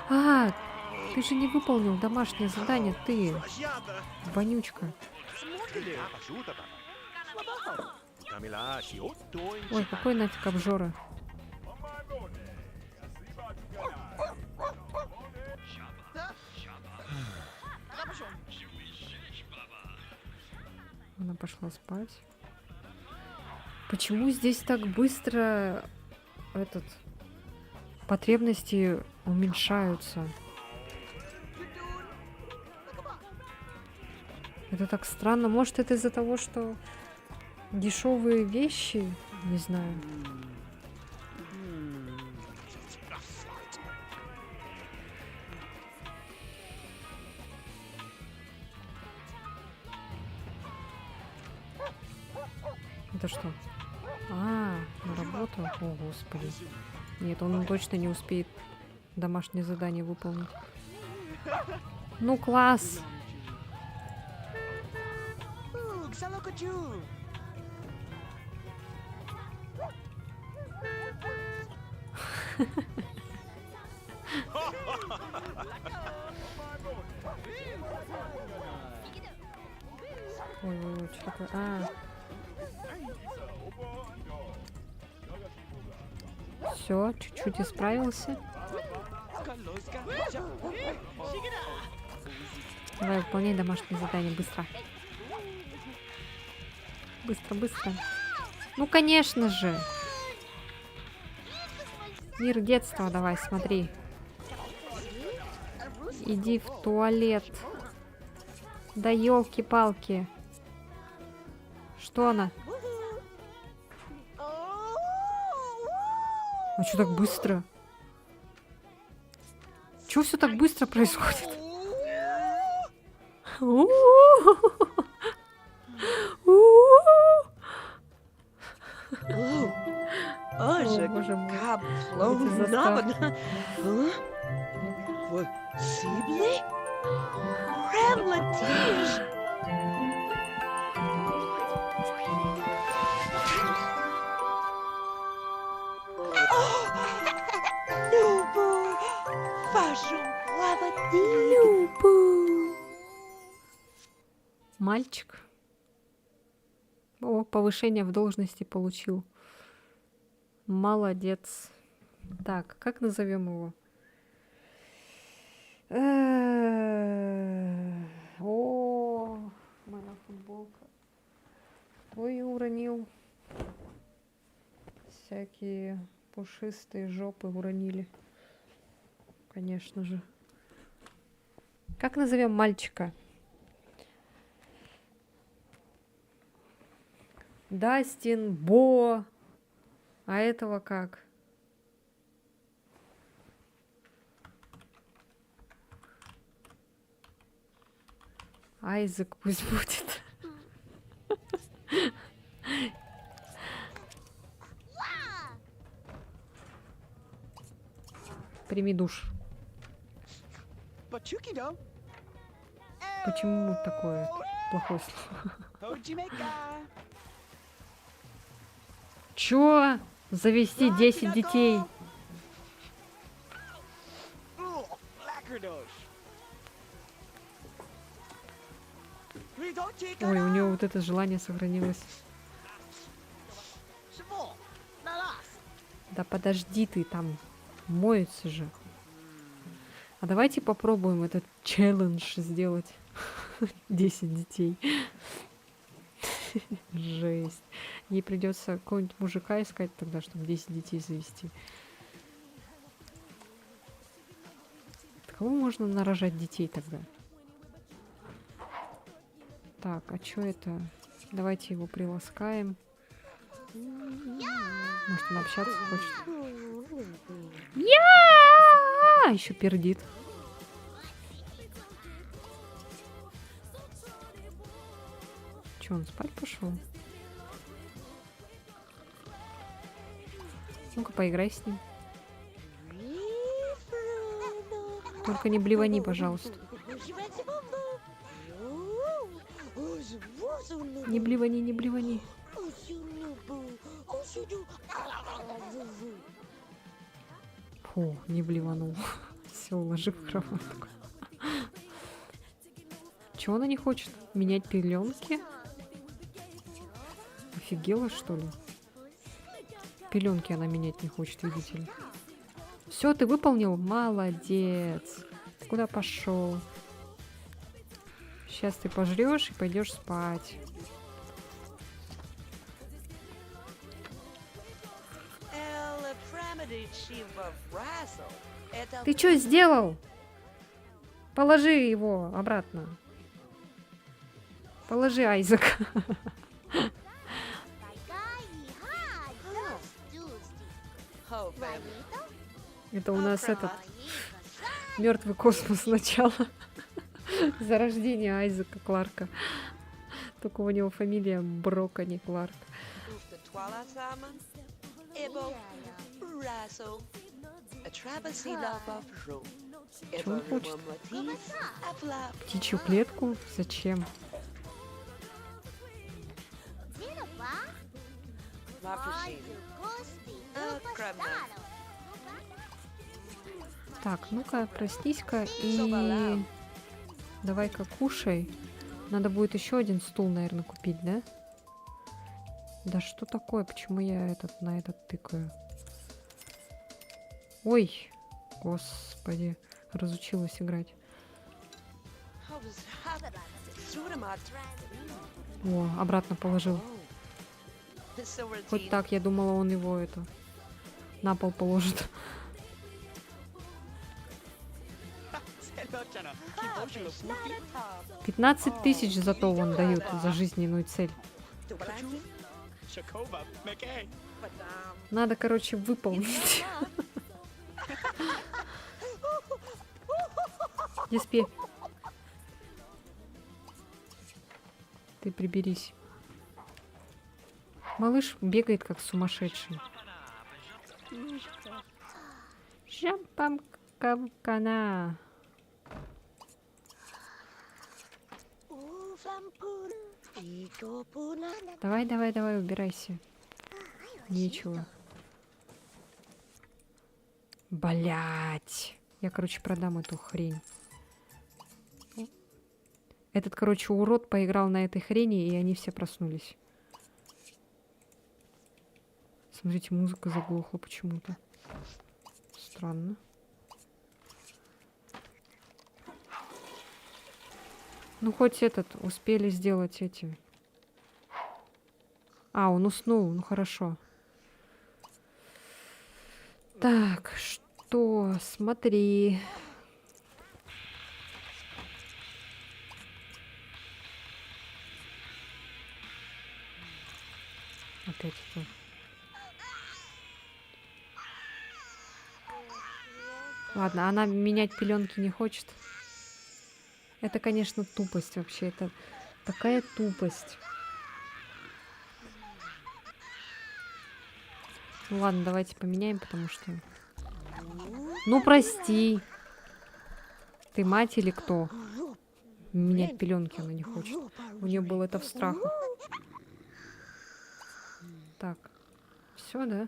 А, ты же не выполнил домашнее задание, ты, вонючка. Ой, какой нафиг обжора. Она пошла спать. Почему здесь так быстро потребности уменьшаются? Это так странно. Может, это из-за того, что дешевые вещи? Не знаю. Это что? На работу? О, господи. Нет, он точно не успеет домашнее задание выполнить. Ну, класс! Ой, что такое? Все, чуть-чуть исправился. Давай, выполняй домашнее задание быстро. Быстро, быстро. Ну, конечно же. Мир детства, давай, смотри. Иди в туалет. Да елки-палки. Что она? А что так быстро? Чего все так быстро происходит? О, боже мой. Эти заставки. Мальчик. О, повышение в должности получил. Молодец. Так, как назовем его? О, моя футболка. Ой, уронил. Всякие пушистые жопы уронили. Конечно же. Как назовем мальчика? Дастин, Бо. А этого как? Айзек пусть будет. Прими душ. Почему такое плохое слово? Чё? Завести 10 детей? Ой, у него вот это желание сохранилось. Да подожди ты, там моется же. А давайте попробуем этот челлендж сделать. 10 детей. Жесть. Ей придется какого-нибудь мужика искать тогда, чтобы 10 детей завести. Кого можно нарожать детей тогда? Так, а что это? Давайте его приласкаем. Может, он общаться хочет. Я! Еще пердит. Че, он спать пошел? Ну-ка, поиграй с ним. Только не блевани, пожалуйста. Не блевани, не блевани. Фу, не блеванул. Все, уложи в кроватку. Чего она не хочет? Менять пеленки? Офигела, что ли? Пеленки она менять не хочет, видите ли. Все, ты выполнил? Молодец. Ты куда пошел? Сейчас ты пожрешь и пойдешь спать. Ты что сделал? Положи его обратно. Положи, Айзек. Это у нас этот мертвый космос сначала. Зарождение Айзека Кларка. Только у него фамилия Брок, а не Кларк. Что он хочет? Птичью клетку? Зачем? Так, ну-ка, проснись-ка и давай-ка кушай. Надо будет еще один стул, наверное, купить, да? Да что такое? Почему я на этот тыкаю? Ой, господи, разучилась играть. О, обратно положил. Хоть так, я думала, он его это на пол положит. 15 тысяч зато он дают за жизненную цель. Надо, короче, выполнить. Не спи. Ты приберись. Малыш бегает как сумасшедший. Жампам-кам-кана. Давай, давай, давай, убирайся. Нечего. Блять. Я, короче, продам эту хрень. Этот, короче, урод поиграл на этой хрени, и они все проснулись. Смотрите, музыка заглохла почему-то. Странно. Ну, хоть этот успели сделать эти. А, он уснул. Ну, хорошо. Так, что? Смотри. Опять это. Ладно, она менять пеленки не хочет. Это, конечно, тупость вообще. Это такая тупость. Ну ладно, давайте поменяем, потому что... Ну, прости. Ты мать или кто? Менять пеленки она не хочет. У нее было это в страхах. Так. Все, да?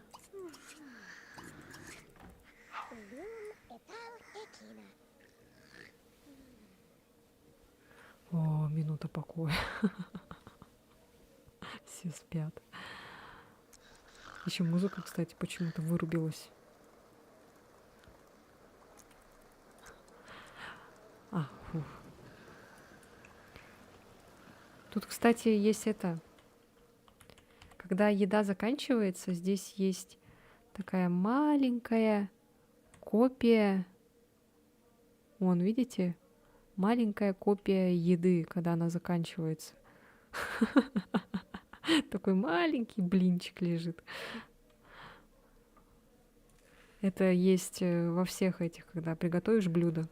О, минута покоя. Все спят. Еще музыка, кстати, почему-то вырубилась. Фух. Тут, кстати, есть это. Когда еда заканчивается, здесь есть такая маленькая копия. Вон, видите? Маленькая копия еды, когда она заканчивается. Такой маленький блинчик лежит. Это есть во всех этих, когда приготовишь блюдо.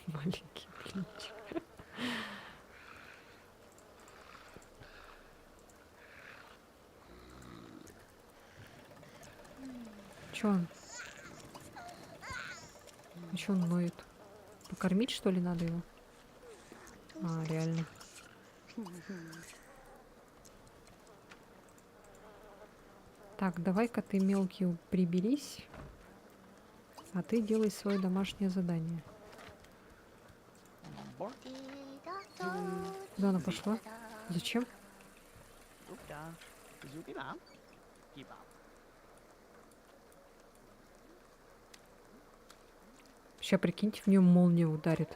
Маленький блинчик. Чё он? Чё он ноет? Покормить, что ли, надо его? А, реально. Так, давай-ка ты, мелкий, приберись. А ты делай свое домашнее задание. Куда она пошла? Зачем? Сейчас, прикиньте, в нее молния ударит.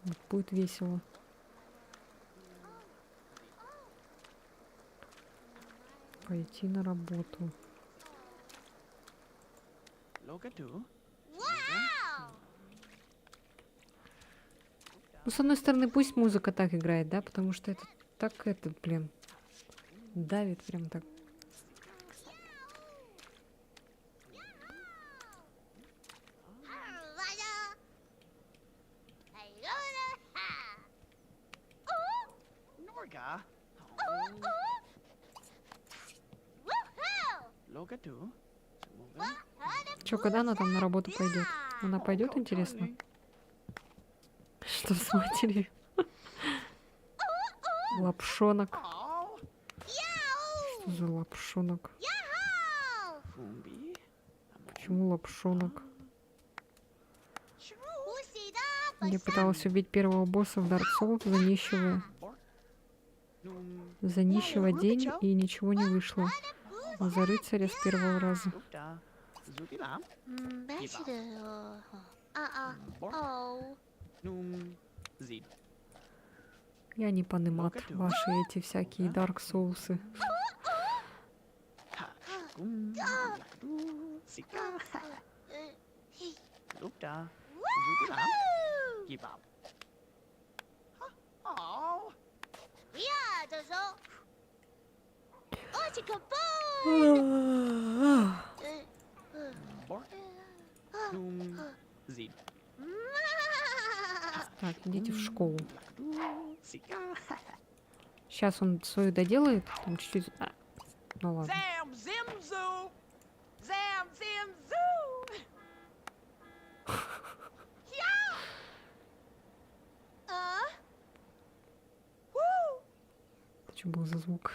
Вот будет весело. Пойти на работу. Ну, с одной стороны, пусть музыка так играет, да, потому что это так, это, блин, давит прям так. Чё, когда она там на работу пойдет? Она пойдет, интересно? Что с матерью? Лапшонок. Что за лапшонок? Почему лапшонок? Я пыталась убить первого босса в Dark Souls, занищивая. За нищего день и ничего не вышло. А за рыцаря с первого раза. Я не понимаю ваши эти всякие Dark Souls'ы. Так, идите в школу. Сейчас он свою доделает, там чуть-чуть... ну ладно. Это что был за звук?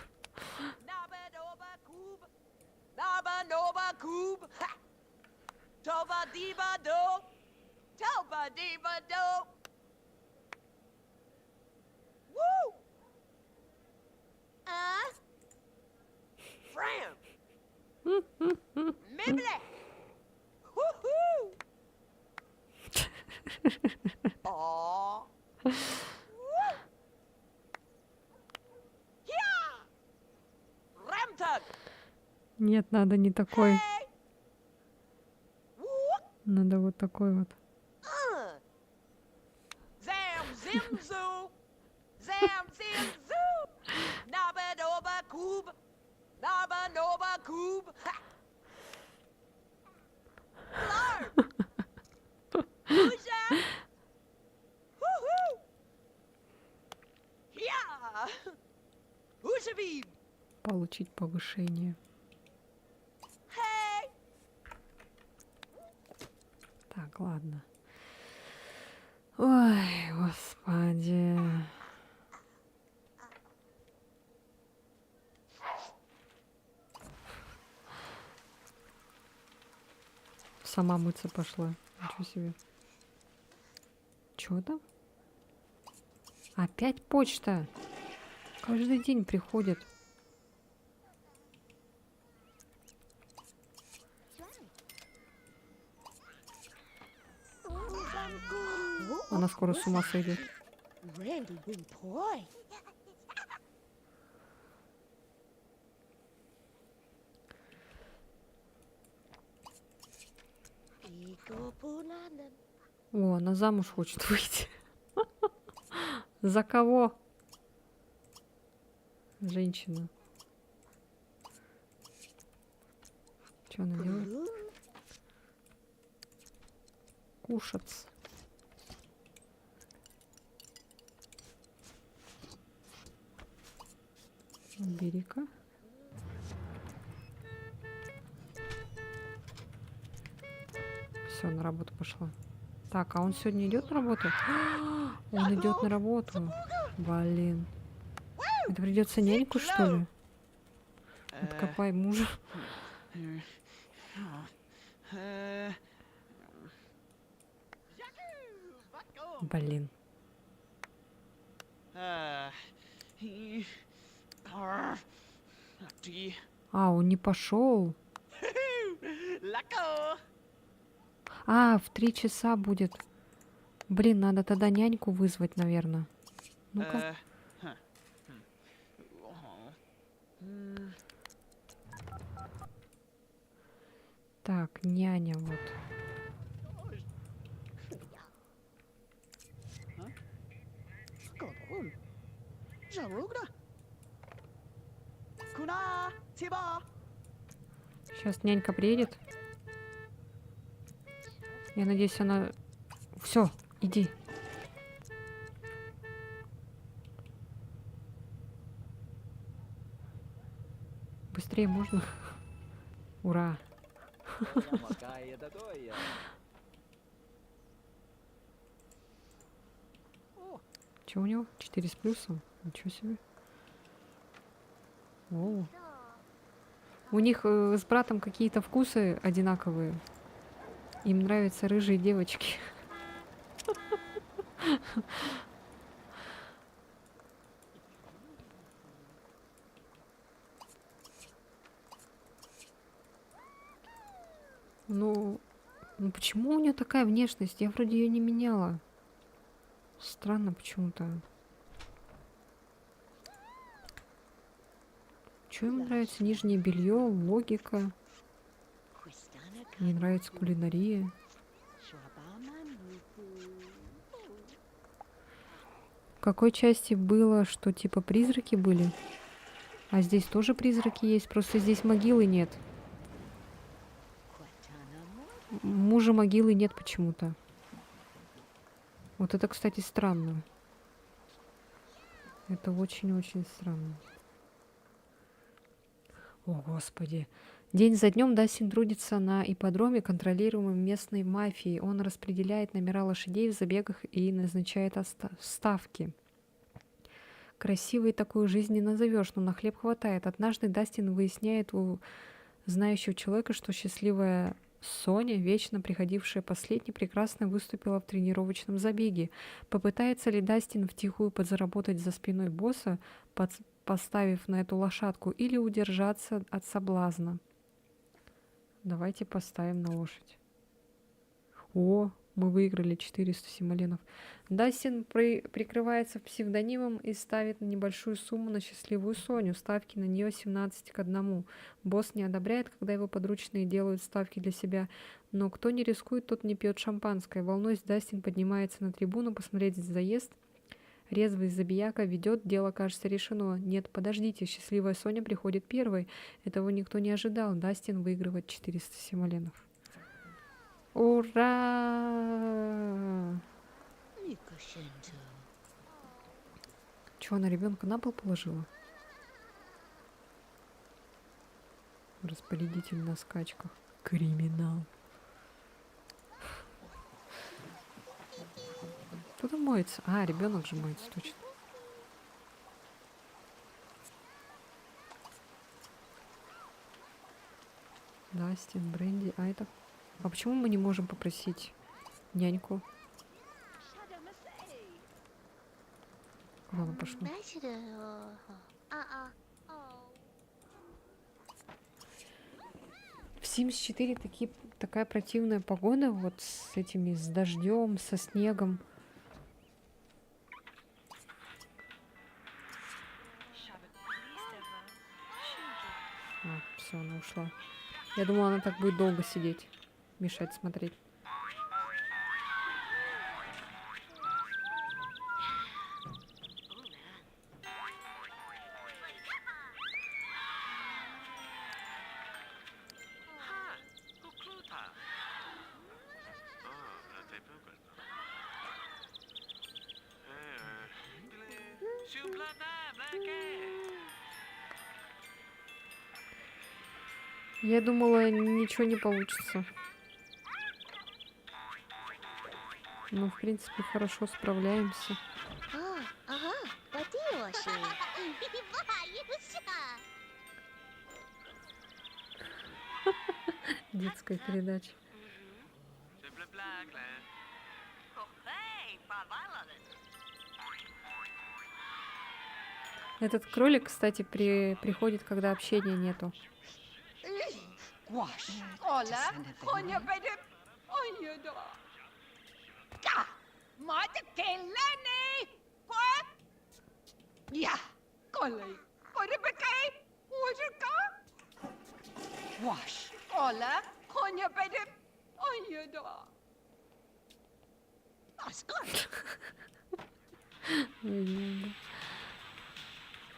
Нет, надо не такой. Надо вот такой вот. Получить повышение. Так, ладно. Ой, господи. Сама мыться пошла. Ничего себе. Чё там? Опять почта. Каждый день приходит. Она скоро с ума сойдет. О, она замуж хочет выйти. За кого? Женщина. Что она делает? Кушать. Бери-ка. Все, на работу пошла. Так, а он сегодня идет на работу? Он идет на работу. Блин. Это придется няньку, что ли? Откопай мужа. Блин. А, он не пошел. А, в 3 часа будет. Блин, надо тогда няньку вызвать, наверное. Ну-ка. Так, няня вот. Сейчас нянька приедет. Я надеюсь, она... Все, иди. Быстрее можно? Ура! Че у него? 4 с плюсом? Ничего себе. О. У них с братом какие-то вкусы одинаковые. Им нравятся рыжие девочки. Ну, ну почему у нее такая внешность? Я вроде ее не меняла. Странно почему-то. Чего ему нравится? Нижнее белье, логика. Не нравится кулинария. В какой части было, что типа призраки были? А здесь тоже призраки есть, просто здесь могилы нет. Мужа могилы нет почему-то. Вот это, кстати, странно. Это очень-очень странно. О, Господи. День за днем Дастин трудится на ипподроме, контролируемом местной мафией. Он распределяет номера лошадей в забегах и назначает ставки. Красивой такую жизнь не назовешь, но на хлеб хватает. Однажды Дастин выясняет у знающего человека, что счастливая Соня, вечно приходившая последней, прекрасно выступила в тренировочном забеге. Попытается ли Дастин втихую подзаработать за спиной босса, поставив на эту лошадку, или удержаться от соблазна? Давайте поставим на лошадь. О, мы выиграли 400 симоленов. Дастин прикрывается псевдонимом и ставит небольшую сумму на счастливую Соню. Ставки на нее 17-1. Босс не одобряет, когда его подручные делают ставки для себя, но кто не рискует, тот не пьет шампанское. Волнуясь, Дастин поднимается на трибуну посмотреть заезд. Резвый забияка ведет, дело, кажется, решено. Нет, подождите, счастливая Соня приходит первой. Этого никто не ожидал. Дастин выигрывает 400 симоленов. Ура! Чё, она ребенка на пол положила? Распорядитель на скачках. Криминал. Кто там моется? А, ребенок же моется, точно. Дастин, Бренди, а это... А почему мы не можем попросить няньку? Ладно, пошло. В Sims 4 такая противная погода, вот с этими, с дождем, со снегом. А, все, она ушла. Я думала, она так будет долго сидеть, мешать смотреть. Я думала, ничего не получится. Ну, в принципе, хорошо справляемся. Детская передача. Этот кролик, кстати, приходит, когда общения нету.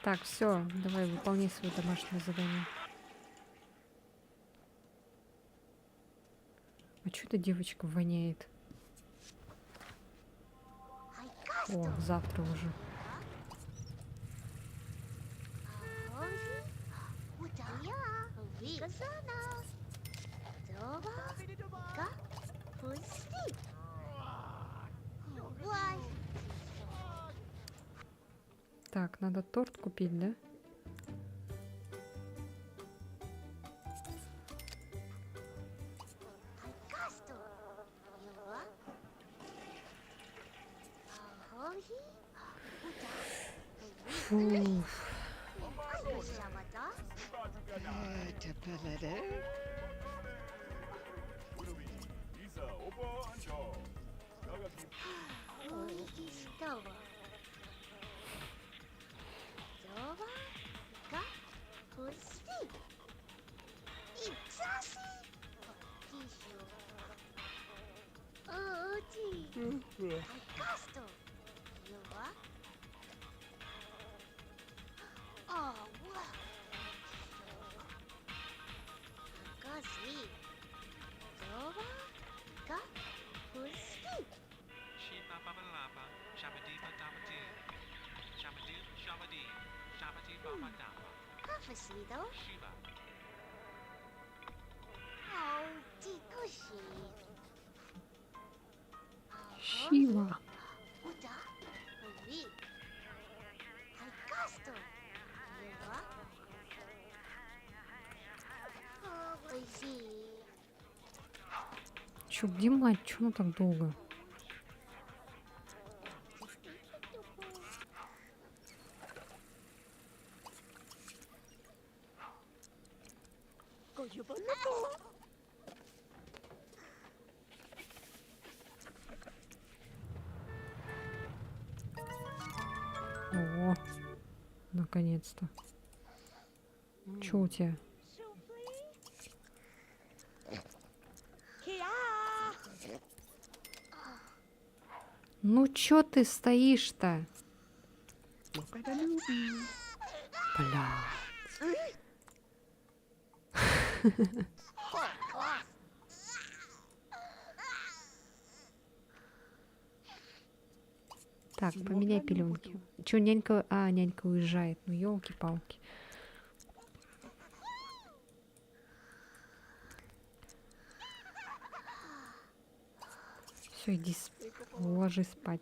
Так, все, давай выполняй свое домашнее задание. А что эта девочка воняет? О, завтра уже. Так, надо торт купить, да? Фу. Шива. Чё, где мать? Чё она так долго? О, наконец-то. Чё у тебя? Ну чё ты стоишь-то? Бля. Так, поменяй пеленки. Чё, нянька... А, нянька уезжает. Ну, елки-палки. Все, иди ложись спать.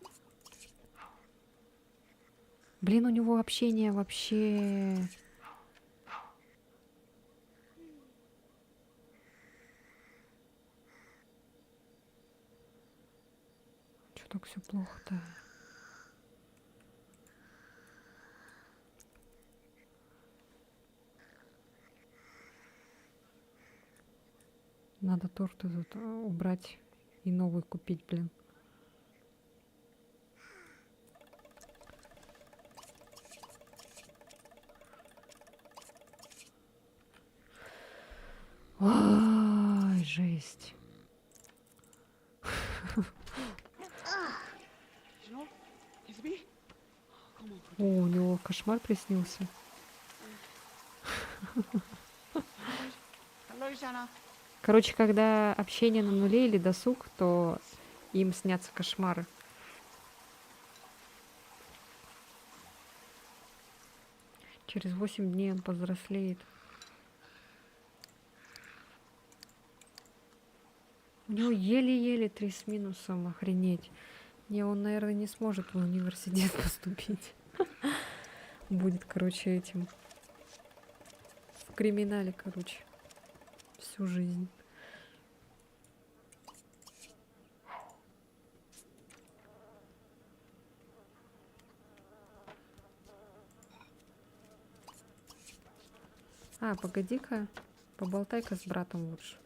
Блин, у него общение вообще... Чё так все плохо-то? Надо торт этот убрать и новый купить, блин. Ой, жесть. О, у него кошмар приснился. Короче, когда общение на нуле или досуг, то им снятся кошмары. Через 8 дней он повзрослеет. У него еле-еле 3 с минусом, охренеть. Не, он, наверное, не сможет в университет поступить. Будет, короче, этим. В криминале, короче. Всю жизнь. А, погоди-ка. Поболтай-ка с братом лучше.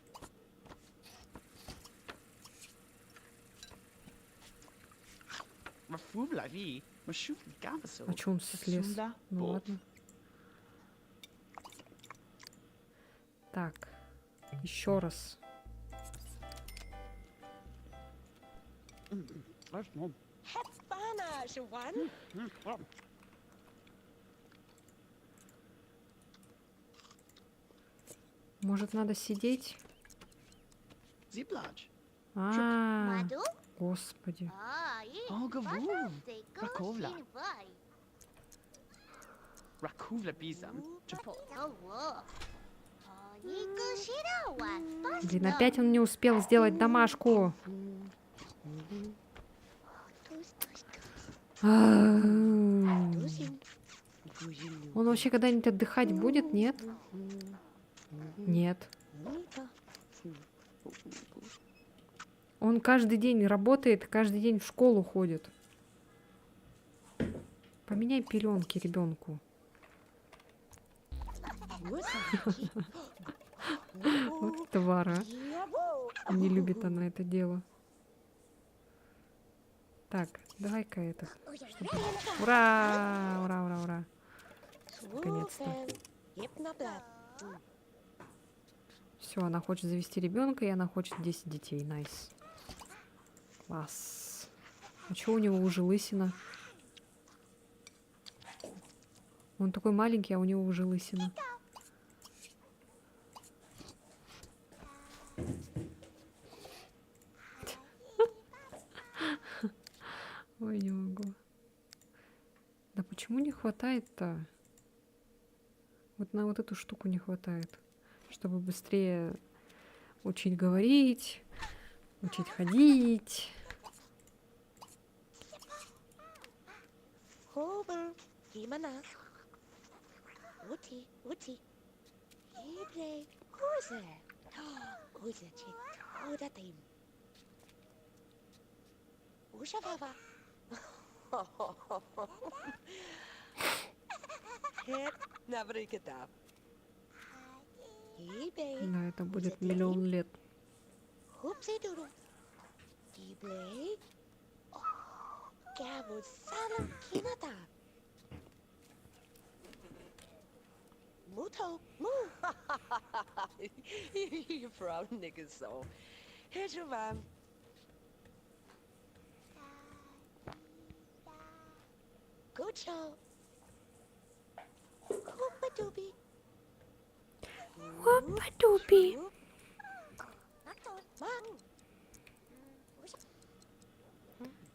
А чё он слез? Ну ладно. Так. Еще раз. Может, надо сидеть? А, господи. Блин, опять он не успел сделать домашку. Он вообще когда-нибудь отдыхать будет, нет? Нет. Он каждый день работает, каждый день в школу ходит. Поменяй пеленки ребенку. Вот твара. Не любит она это дело. Так, давай-ка это. Ура! Ура, ура, ура. Наконец-то. Все, она хочет завести ребенка, и она хочет 10 детей. Найс. Класс. А что у него уже лысина? Он такой маленький, а у него уже лысина. Ой, не могу. Да почему не хватает-то? Вот на вот эту штуку не хватает. Чтобы быстрее учить говорить, учить ходить. Да, это будет миллион лет. You proud niggas, so. Here's your mom. Good show. Hoopa-doopy. Хопа-дупи.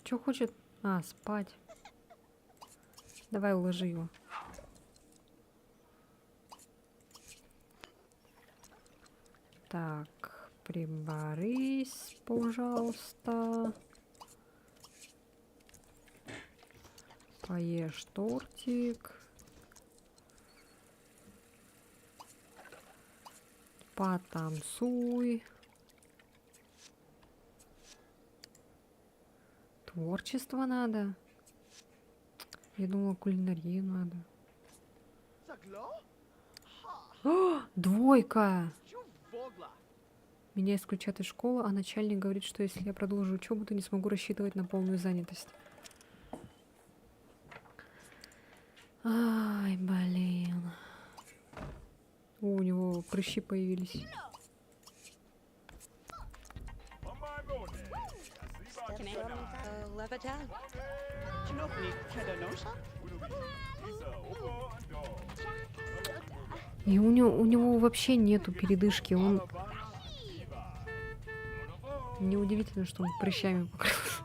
Что хочет? А, спать. Давай уложи его. Так, приборись, пожалуйста. Поешь тортик. Потанцуй. Творчество надо. Я думала, кулинарию надо. О, двойка! Меня исключат из школы, а начальник говорит, что если я продолжу учебу, то не смогу рассчитывать на полную занятость. Ай, блин. О, у него прыщи появились. И у него вообще нету передышки. Он... Неудивительно, что он прыщами покрылся.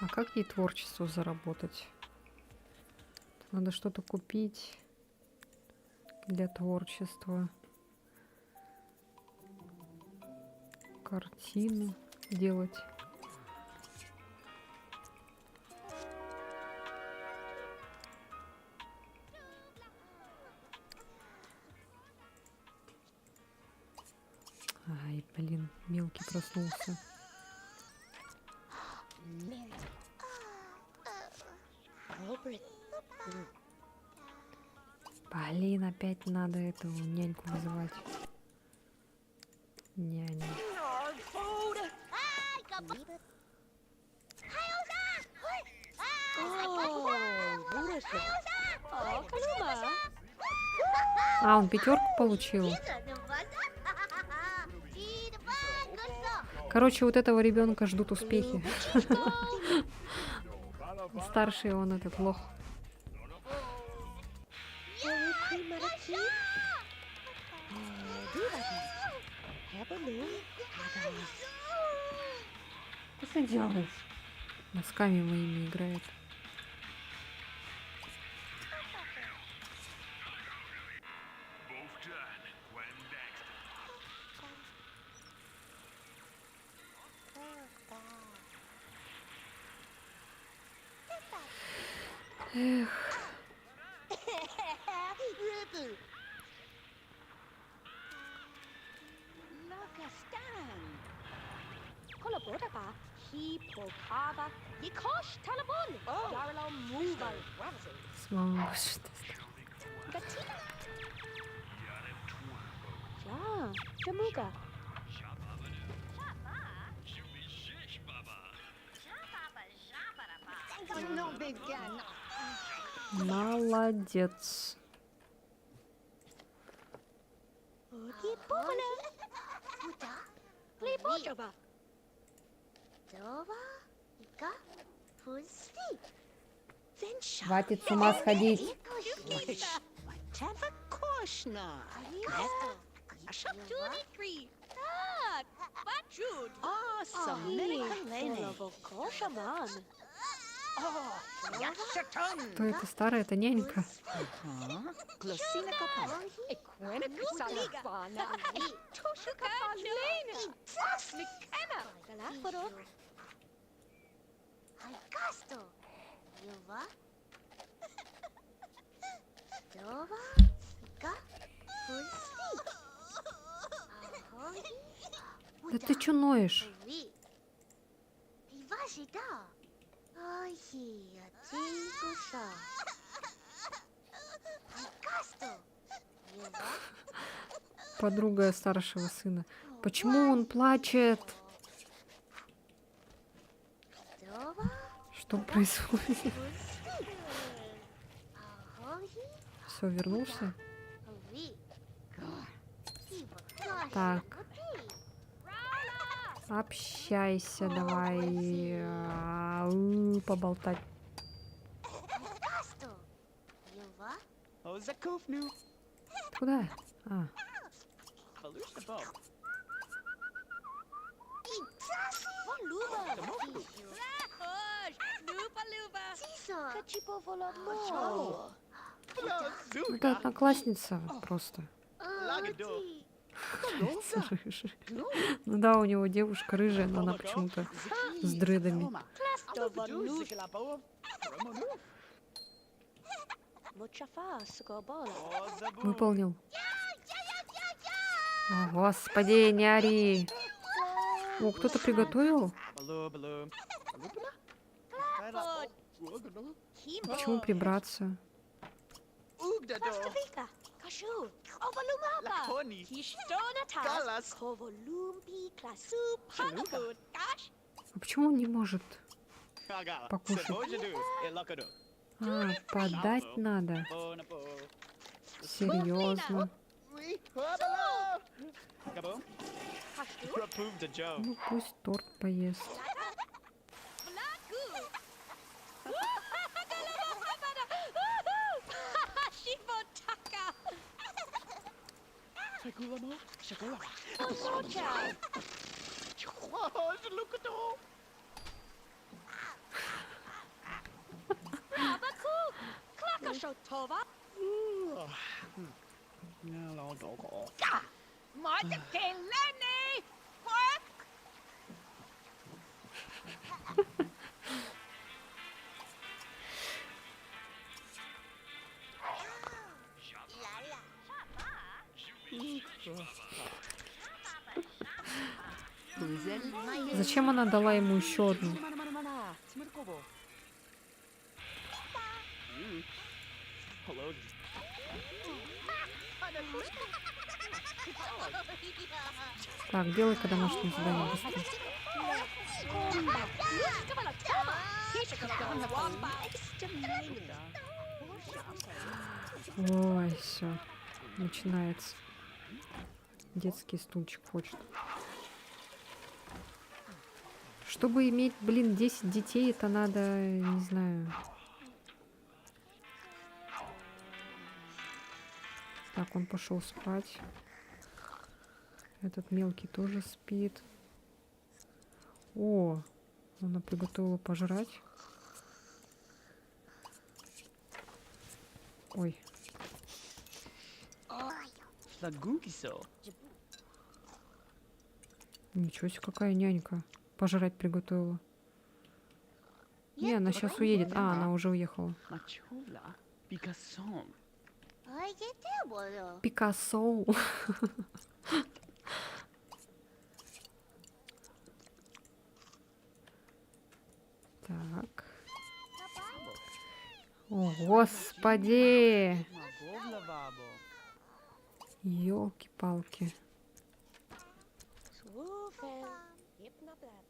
А как ей творчество заработать? Надо что-то купить для творчества. Картину делать. Ай, блин, мелкий проснулся. Блин, опять надо эту няньку вызывать. Няня. А, он 5 получил. Короче, вот этого ребенка ждут успехи. Старший он этот лох. Что ты делаешь? Носками моими играет. Эх. Oh, Сможет. Jamuga. Молодец. Ogi Bubala. Libojaba. Dova. Ика. Пусти. Хватит с ума сходить. Тава кошна. Кто это старая? Это нянька. Да ты чё ноешь? Подруга старшего сына. Почему он плачет? Что происходит? Все, вернулся? Так. Общайся, давай. Поболтать. Куда? А, это одноклассница просто. Рыжая. Ну да, у него девушка рыжая, но она почему-то с дредами. Выполнил. О, господи, не ори. О, кто-то приготовил? Почему прибраться? А почему он не может покушать? А, подать надо. Серьезно. Ну пусть торт поест. Зачем она дала ему еще одну? Так, делай-ка домашнее задание быстрее. Ой, все, начинается. Детский стульчик хочет. Чтобы иметь, блин, 10 детей, это надо, не знаю. Так, он пошел спать. Этот мелкий тоже спит. О, она приготовила пожрать. Ой. Ничего себе, какая нянька. Пожрать приготовила. Не, она сейчас уедет. А, она уже уехала. Пикассо. О, господи! Lavabo. Ёлки-палки. Swoofel. Hypnoblab.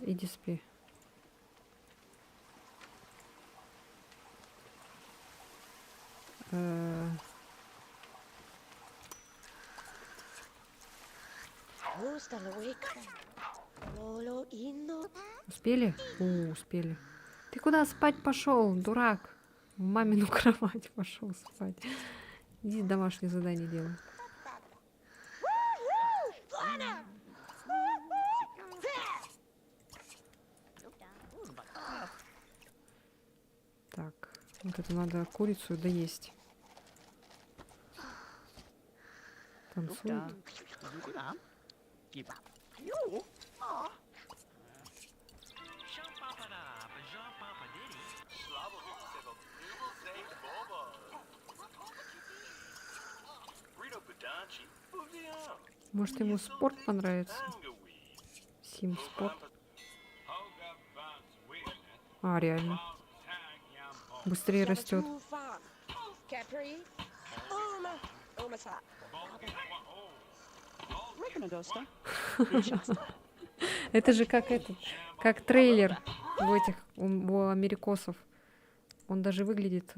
Иди спи. Усталовик. Лоло инно. Успели? Успели. Ты куда спать пошел, дурак? В мамину кровать пошел спать. Иди домашнее задание делай. Так, вот это надо курицу доесть. Танцует. Может, ему спорт понравится? Сим спорт. А, реально. Быстрее растет. Capri. Uma. Umasa. Это же как этот, как трейлер у америкосов. Он даже выглядит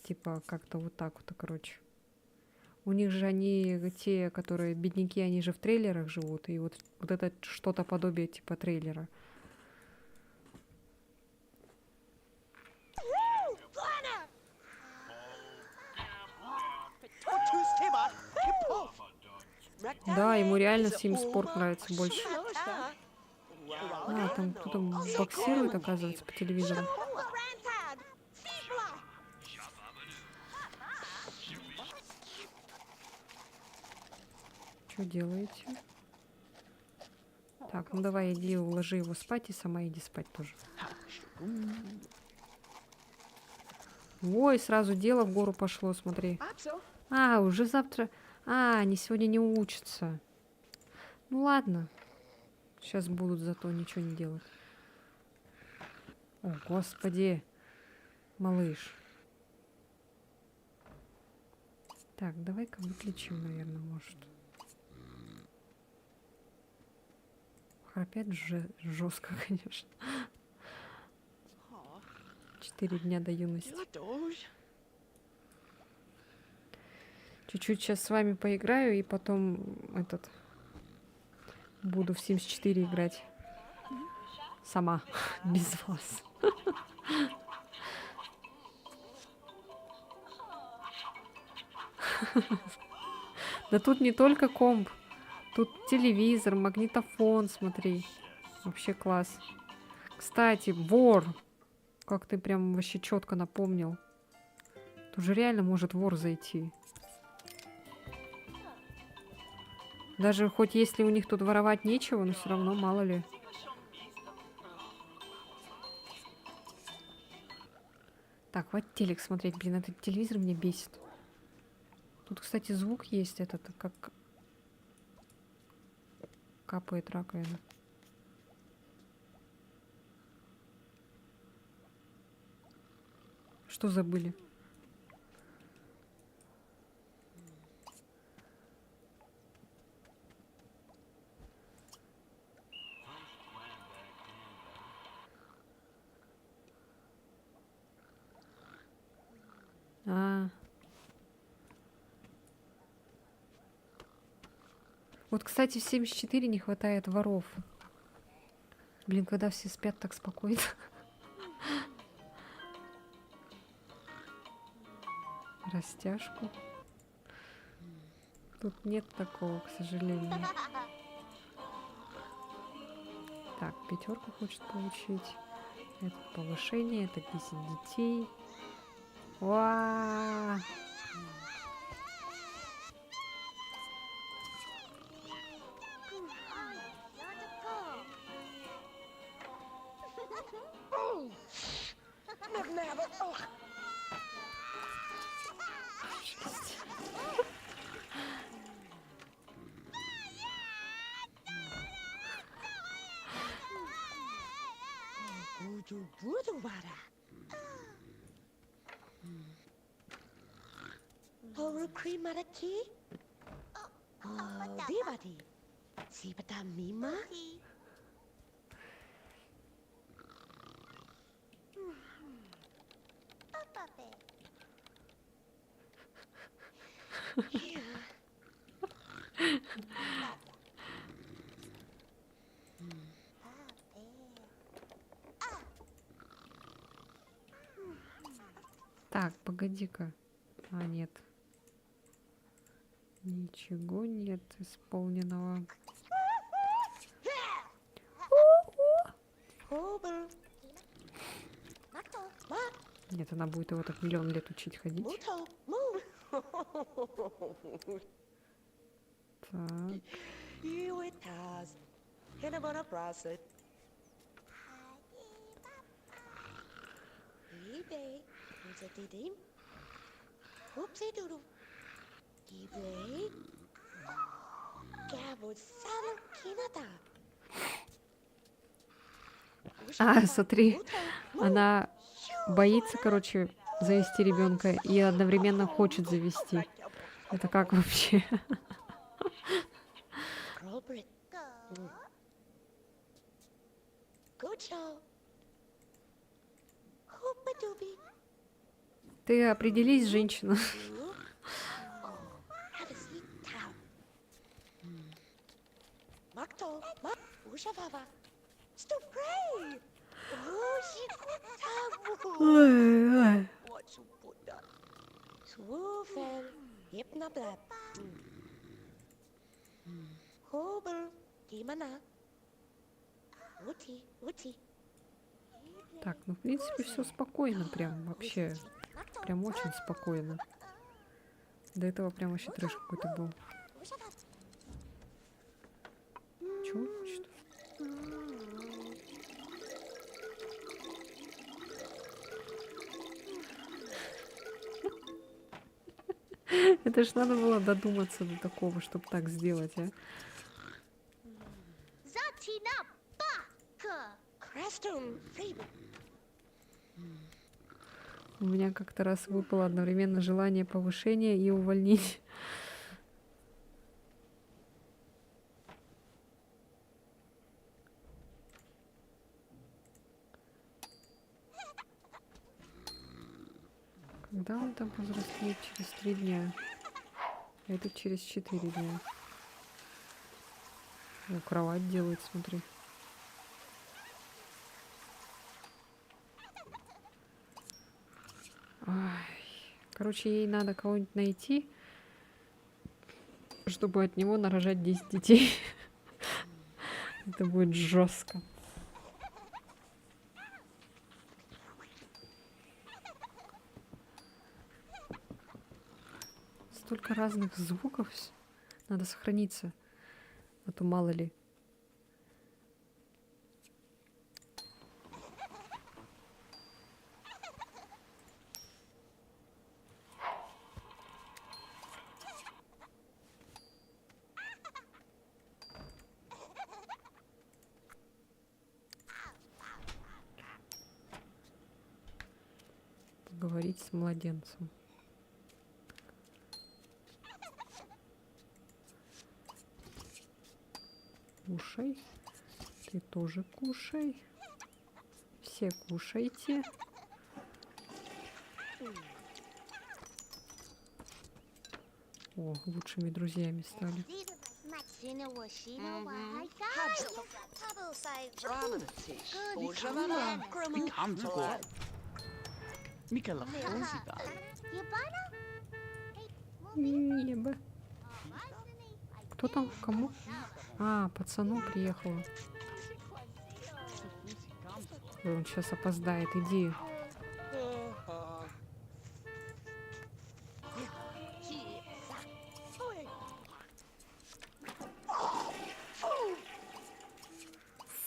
типа как-то вот так вот, короче. У них же они, те, которые бедняки, они же в трейлерах живут, и вот это что-то подобие типа трейлера. Да, ему реально Сим Спорт нравится больше. А, там кто-то боксирует, оказывается, по телевизору. Что делаете? Так, ну давай иди уложи его спать и сама иди спать тоже. Ой, сразу дело в гору пошло, смотри. А, уже завтра... А, они сегодня не учатся. Ну ладно. Сейчас будут зато ничего не делать. О, господи. Малыш. Так, давай-ка выключим, наверное, может. Храпят же жестко, конечно. 4 дня до юности. Чуть-чуть сейчас с вами поиграю, и потом буду в Sims 4 играть. Сама, без вас. Да тут не только комп. Тут телевизор, магнитофон, смотри. Вообще класс. Кстати, вор. Как ты прям вообще четко напомнил. Тут же реально может вор зайти. Даже хоть если у них тут воровать нечего, но все равно мало ли. Так, хватит телек смотреть. Блин, этот телевизор меня бесит. Тут, кстати, звук есть этот, как капает раковина. Что забыли? Вот, кстати, в 74 не хватает воров. Блин, когда все спят так спокойно. Растяжку. Тут нет такого, к сожалению. Так, 5 хочет получить. Это повышение, это 10 детей. Уа! Tu Buduvara. Horu Krimaraki. Vivadi. Sipata Mima. Так, погоди-ка. А, нет. Ничего нет исполненного. Hobel. Нет, она будет его так миллион лет учить ходить. Muto. Moon. Так. You it has. Hinabona Brasit. eBay. Is it Didim? Oopsie doodle. eBay. Gabo Salu Kinata. А, смотри, она боится, короче, завести ребенка и одновременно хочет завести. Это как вообще? Robert. Good show. Hoopa-dooby. Ты определись, женщина. Have a seat down. Makto. Ushavava. Stupray. Ushikutabu. What you put that? Swoofel. Hypnablab. Hobel. Gimana. Ути. Ути. Так, ну, в принципе, все спокойно прям, вообще. Прям очень спокойно. До этого прям вообще трэш какой-то был. Чего он хочет? Это ж надо было додуматься до такого, чтобы так сделать, а? Crestone. Freeman. У меня как-то раз выпало одновременно желание повышения и увольнить. Когда он там повзрослеет? Через 3 дня. А это через 4 дня. О, кровать делает, смотри. Ай. Короче, ей надо кого-нибудь найти, чтобы от него нарожать 10 детей. Это будет жестко. Столько разных звуков. Надо сохраниться. А то мало ли. Поговорить с младенцем. Кушай. Ты тоже кушай. Все кушайте. О, лучшими друзьями стали. Небо. Кто там? Кому? А, пацану приехала. Ой, он сейчас опоздает. Иди.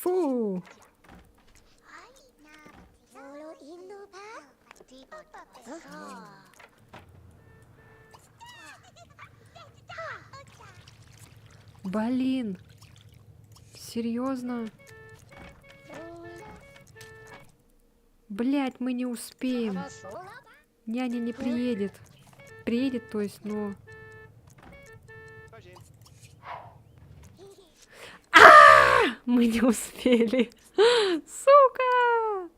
Фу! Блин! Серьезно? Блять, мы не успеем. Няня не приедет. Приедет, то есть, но... Мы не успели. Сука!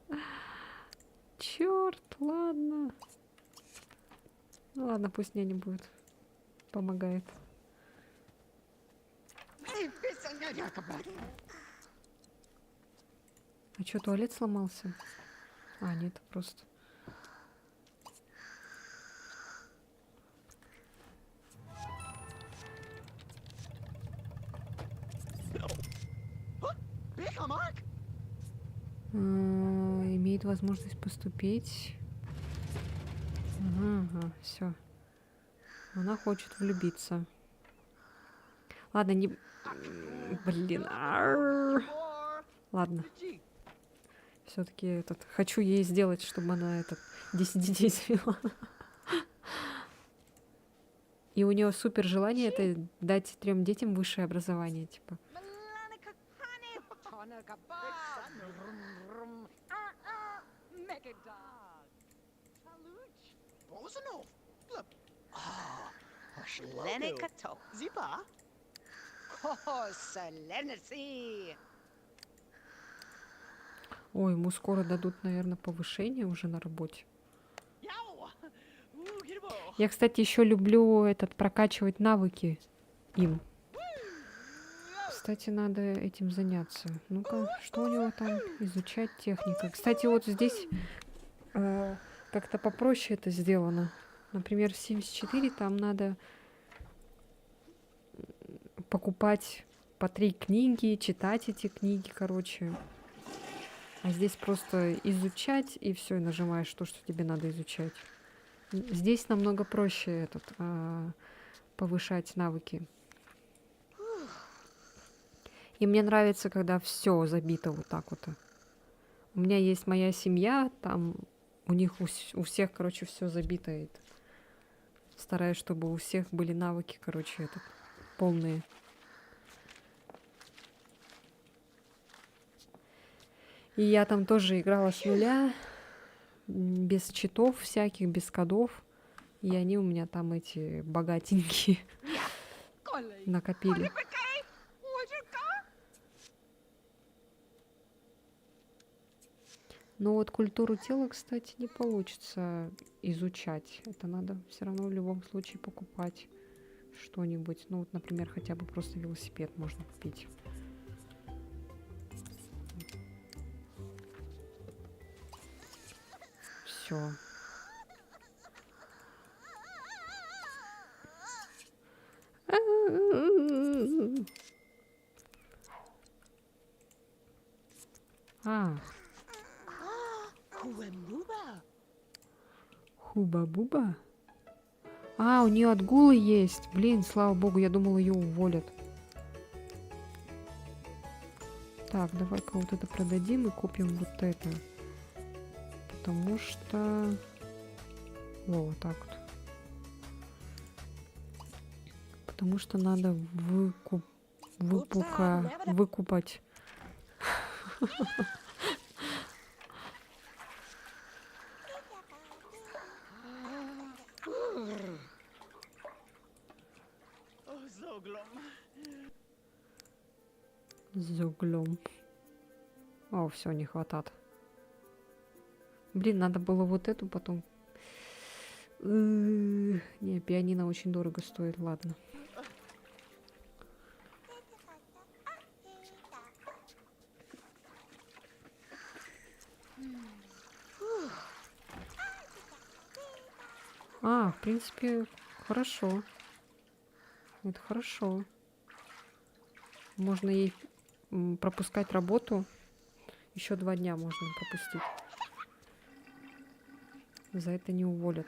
Черт, ладно. Ну ладно, пусть няня будет. Помогает. А что, туалет сломался? А, нет, просто... Имеет возможность поступить. Ага, все. Она хочет влюбиться. Ладно, не... Блин. Ладно. Все-таки этот... Хочу ей сделать, чтобы она этот 10 детей завела. И у нее супер желание это дать 3 детям высшее образование, типа. Ой, ему скоро дадут, наверное, повышение уже на работе. Я, кстати, еще люблю этот прокачивать навыки им. Кстати, надо этим заняться. Ну-ка, что у него там? Изучать техника. Кстати, вот здесь как-то попроще это сделано. Например, в Sims 4 там надо покупать по 3 книги, читать эти книги, короче. А здесь просто изучать, и все, и нажимаешь то, что тебе надо изучать. Здесь намного проще этот повышать навыки. И мне нравится, когда все забито вот так вот. У меня есть моя семья, там у них у всех, короче, все забито. Это. Стараюсь, чтобы у всех были навыки, короче, этот, полные. И я там тоже играла с нуля, без читов всяких, без кодов. И они у меня там эти богатенькие накопили. Но вот культуру тела, кстати, не получится изучать. Это надо все равно в любом случае покупать что-нибудь. Ну вот, например, хотя бы просто велосипед можно купить. Все. А, Хуба-буба? А, у нее отгулы есть. Блин, слава богу, я думала, ее уволят. Так, давай-ка вот это продадим и купим вот это. Потому что... Вот так вот. Потому что надо выкупать. За углом. О, все, не хватает. Блин, надо было вот эту потом. Не, пианино очень дорого стоит, ладно. А, в принципе, хорошо. Это хорошо. Можно ей пропускать работу. Еще 2 дня можно пропустить. За это не уволят.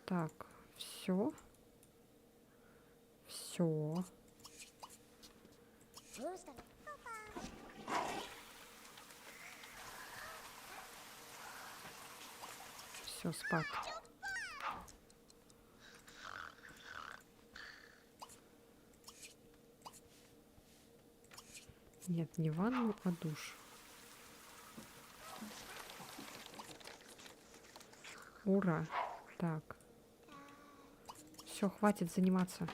Так, все. Все. Все, спать. Нет, не ванну, а душ. Ура. Так. Все, хватит заниматься.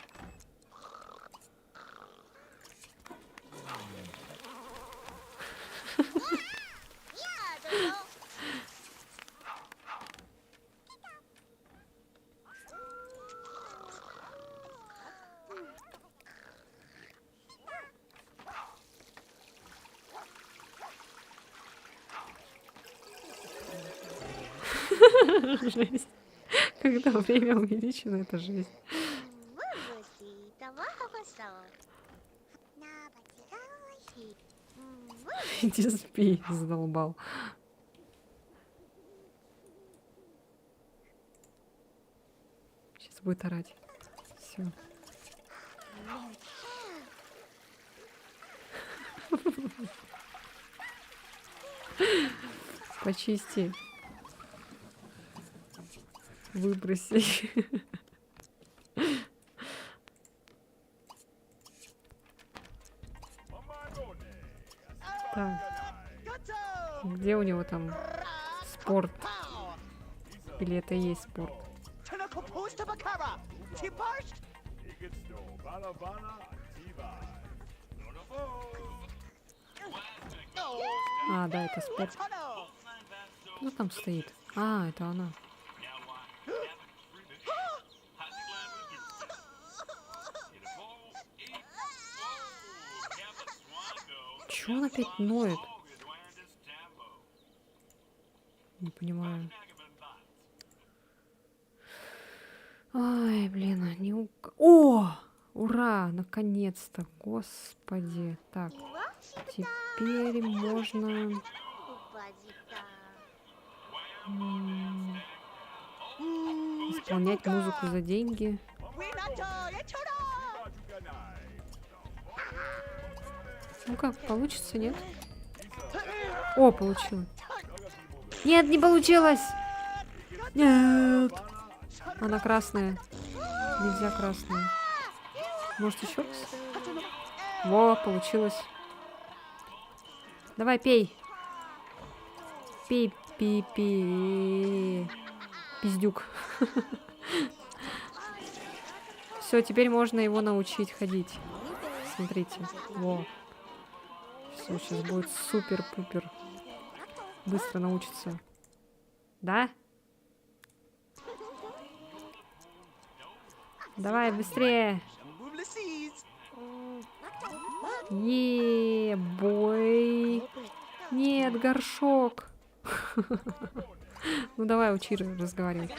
Жесть. Когда время увеличено, это жесть. Иди спи, задолбал. Сейчас будет орать. Все. Почисти. Выброси. Так. Где у него там спорт? Или это и есть спорт? А, да, это спорт. Кто там стоит? А, это она. Чё он опять ноет? Не понимаю. Ай, блин, не у... О! Ура! Наконец-то! Господи! Так, теперь можно... Исполнять музыку за деньги. Ну как, получится, нет? О, получилось. Нет, не получилось! Нет! Она красная. Нельзя красная. Может, еще раз? Во, получилось. Давай, пей. Пей, пей, пей. Пиздюк. Все, теперь можно его научить ходить. Смотрите. Во. Все, сейчас будет супер-пупер. Быстро научится. Да? Давай, быстрее. Бой. Нет, горшок. Ну давай, учи разговаривать.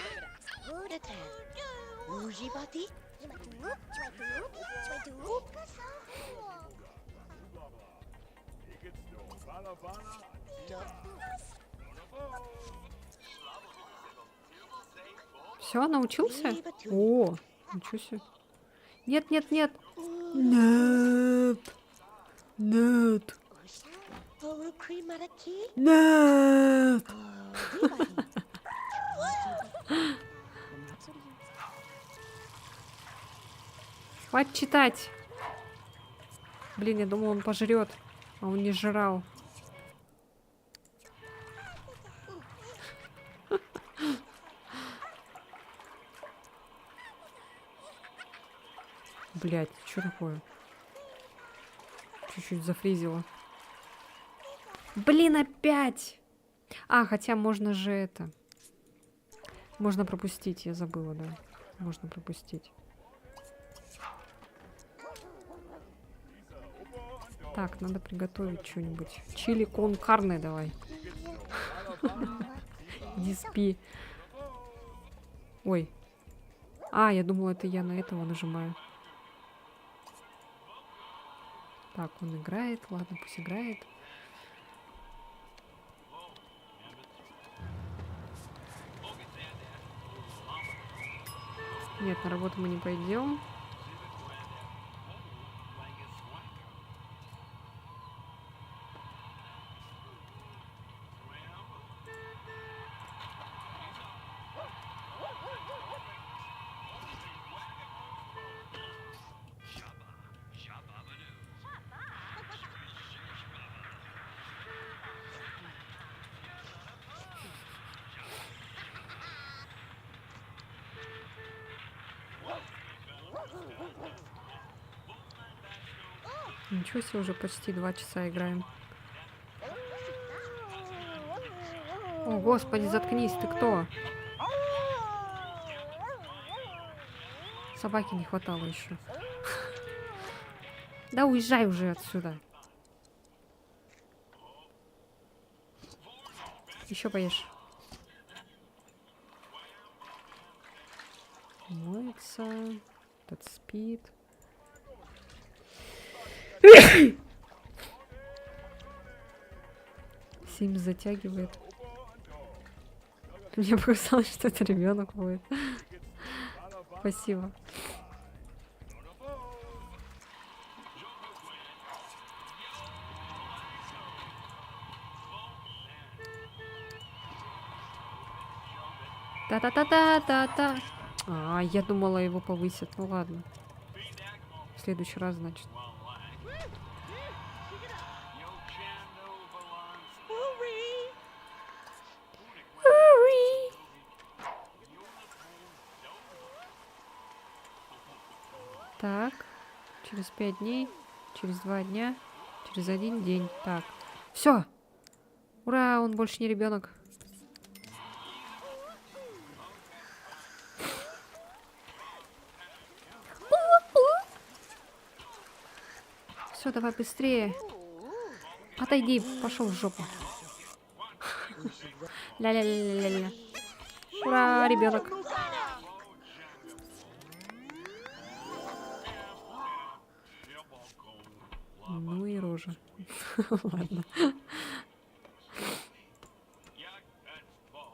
Все, научился? О, ничего себе. Нет, нет, нет. Нет. Нет. Нет. Хватит читать. Блин, я думал, он пожрет, а он не жрал. Блять, что такое? Чуть-чуть зафризило. Блин, опять! А, хотя можно же это... Можно пропустить, я забыла, да. Можно пропустить. Так, надо приготовить что-нибудь. Чили кон карне давай. Иди спи. Ой. А, я думала, это я на этого нажимаю. Так, он играет. Ладно, пусть играет. Нет, на работу мы не пойдем. Ничего себе, уже почти 2 часа играем. О, господи, заткнись, ты кто? Собаки не хватало еще. Да уезжай уже отсюда. Еще поешь. Моется. Этот спит. Сим затягивает. Мне показалось, что это ребенок будет. Спасибо. Та-та-та-та-та-та. А, я думала, его повысят. Ну ладно. В следующий раз, значит. Так. Через 5 дней. Через 2 дня. Через 1 день. Так. Все. Ура, он больше не ребенок. Все, давай быстрее. Отойди, пошел в жопу. Ля-ля-ля-ля-ля. Ура, ребенок. Ну и рожа. Ладно.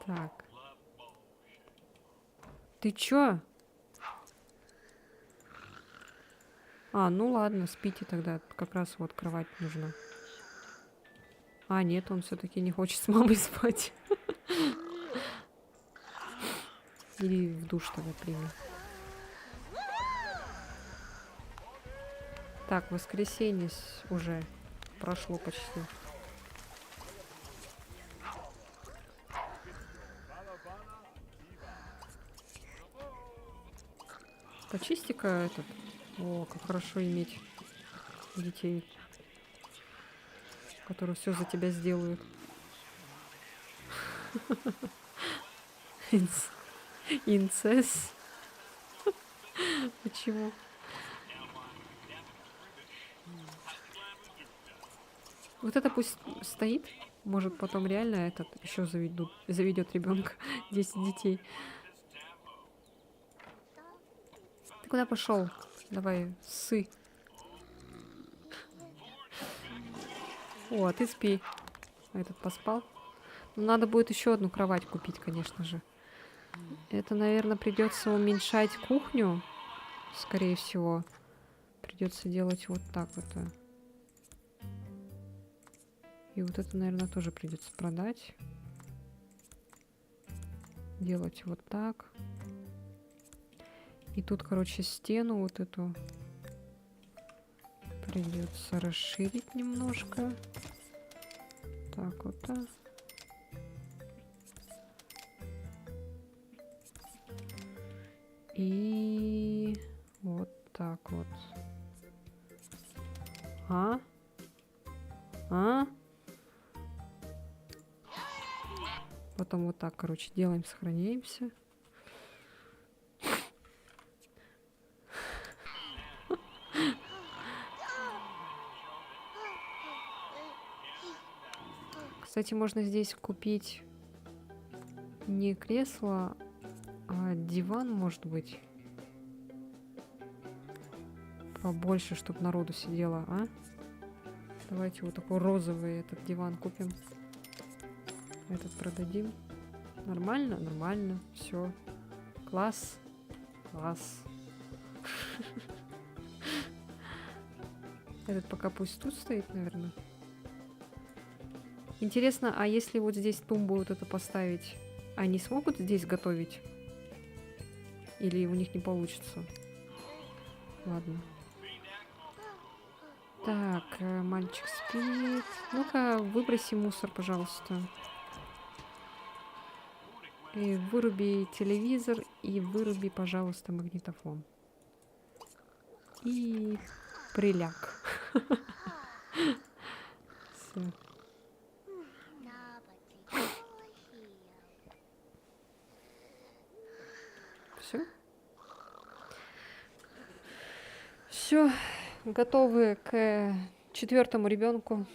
Так. Ты чё? А, ну ладно, спите тогда. Как раз вот кровать нужна. А, нет, он все-таки не хочет с мамой спать. Или в душ тогда примем. Так, воскресенье уже прошло почти. Почисти-ка этот. О, как хорошо иметь детей, которые все за тебя сделают. Инцест. Почему? Вот это пусть стоит. Может, потом реально этот еще заведет ребенка. 10 детей. Ты куда пошел? Давай, ссы. О, а ты спи. А этот поспал. Ну, надо будет еще одну кровать купить, конечно же. Это, наверное, придется уменьшать кухню. Скорее всего. Придется делать вот так вот. И вот это, наверное, тоже придется продать. Делать вот так. И тут, короче, стену вот эту придется расширить немножко. Так вот. Так. И вот так вот. А? Потом вот так, короче, делаем, сохраняемся. Кстати, можно здесь купить не кресло, а диван, может быть. Побольше, чтобы народу сидело, а? Давайте вот такой розовый этот диван купим. Этот продадим. Нормально? Нормально. Все. Класс. Класс. Этот пока пусть тут стоит, наверное. Интересно, а если вот здесь тумбу вот это поставить, они смогут здесь готовить? Или у них не получится? Ладно. Так, мальчик спит. Ну-ка, выброси мусор, пожалуйста. И выруби телевизор, и выруби, пожалуйста, магнитофон. И приляг. Всё. Все. Все. Готовы к 4-му ребенку.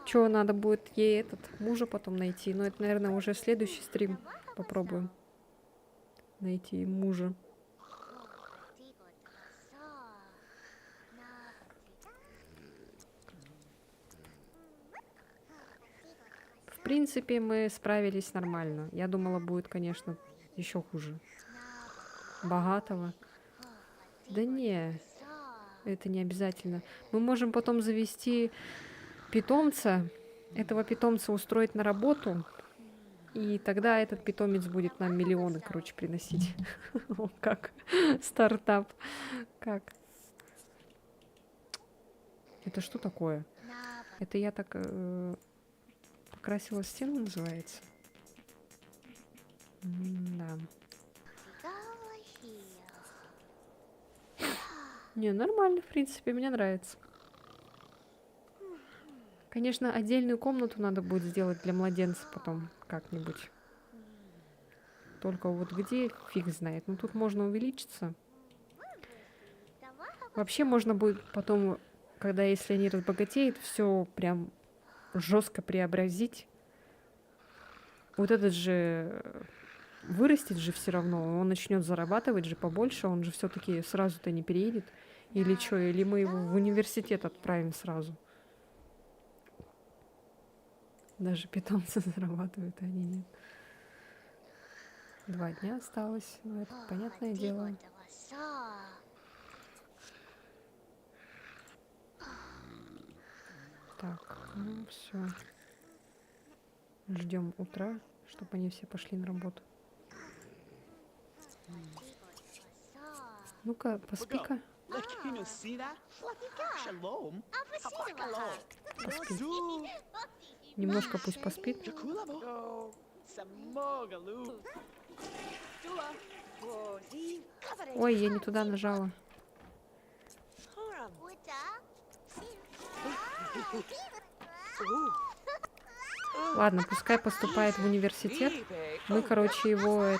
Чё, надо будет ей мужа потом найти. Но это, наверное, уже следующий стрим. Попробуем найти мужа. В принципе, мы справились нормально. Я думала, будет, конечно, еще хуже. Богатого. Да не, это не обязательно. Мы можем потом завести питомца, этого питомца устроить на работу, и тогда этот питомец будет нам миллионы, короче, приносить. О, как стартап. Как? Это что такое? Это я так покрасила стену, называется? Да. Не, нормально, в принципе, мне нравится. Конечно, отдельную комнату надо будет сделать для младенца потом как-нибудь. Только вот где, фиг знает. Ну, тут можно увеличиться. Вообще можно будет потом, когда, если они разбогатеют, все прям жестко преобразить. Вот этот же вырастет же все равно, он начнет зарабатывать же побольше, он же все-таки сразу-то не переедет. Или что, или мы его в университет отправим сразу. Даже питомцы зарабатывают, а они нет. 2 дня осталось, ну это понятное дело. Так, ну все. Ждем утра, чтобы они все пошли на работу. Ну-ка, поспи-ка. Поспи. Немножко пусть поспит. Ой, я не туда нажала. Ладно, пускай поступает в университет. Мы, короче, его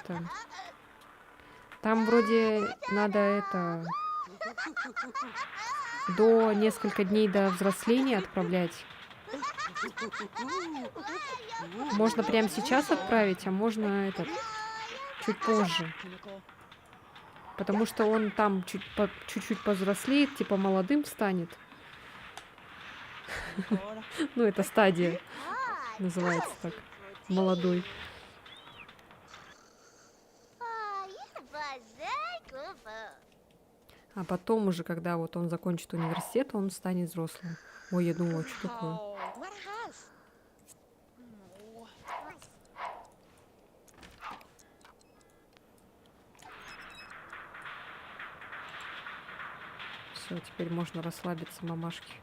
Там вроде надо до несколько дней до взросления отправлять. Можно прямо сейчас отправить, а можно чуть позже. Потому что он там чуть-чуть повзрослеет, типа молодым станет. Ну, это стадия называется так. Молодой. А потом уже, когда вот он закончит университет, он станет взрослым. Ой, я думала, что такое. Все, теперь можно расслабиться, мамашки.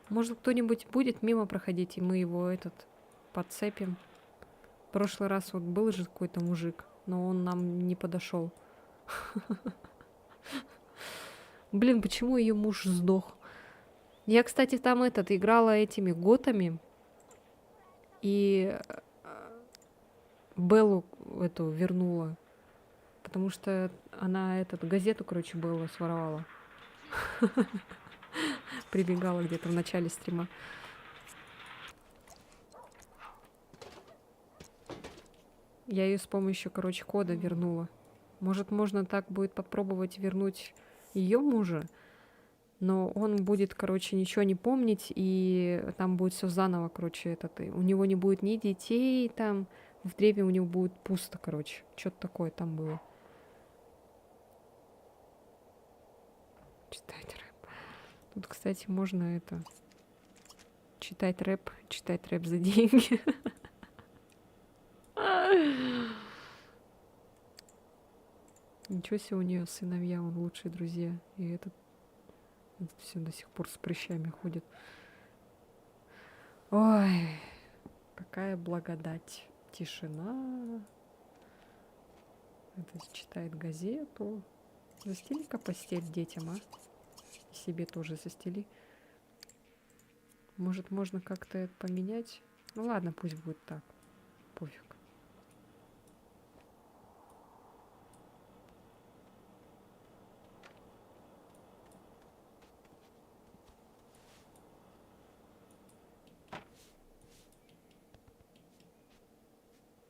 Может, кто-нибудь будет мимо проходить, и мы его подцепим. В прошлый раз вот был же какой-то мужик, но он нам не подошел. Блин, почему ее муж сдох? Я, кстати, там играла этими готами. И Беллу эту вернула. Потому что она газету, короче, Белла своровала. Прибегала где-то в начале стрима. Я ее с помощью, короче, кода вернула. Может, можно так будет попробовать вернуть ее мужа, но он будет, короче, ничего не помнить, и там будет все заново, короче, у него не будет ни детей, там в древе у него будет пусто, короче. Что-то такое там было. Читать рэп. Тут, кстати, можно читать рэп за деньги. Ничего себе, у нее сыновья, он лучшие друзья. И этот все до сих пор с прыщами ходит. Ой, какая благодать. Тишина. Это читает газету. Застели-ка постель детям, а? И себе тоже застели. Может, можно как-то это поменять? Ну ладно, пусть будет так. Пофиг.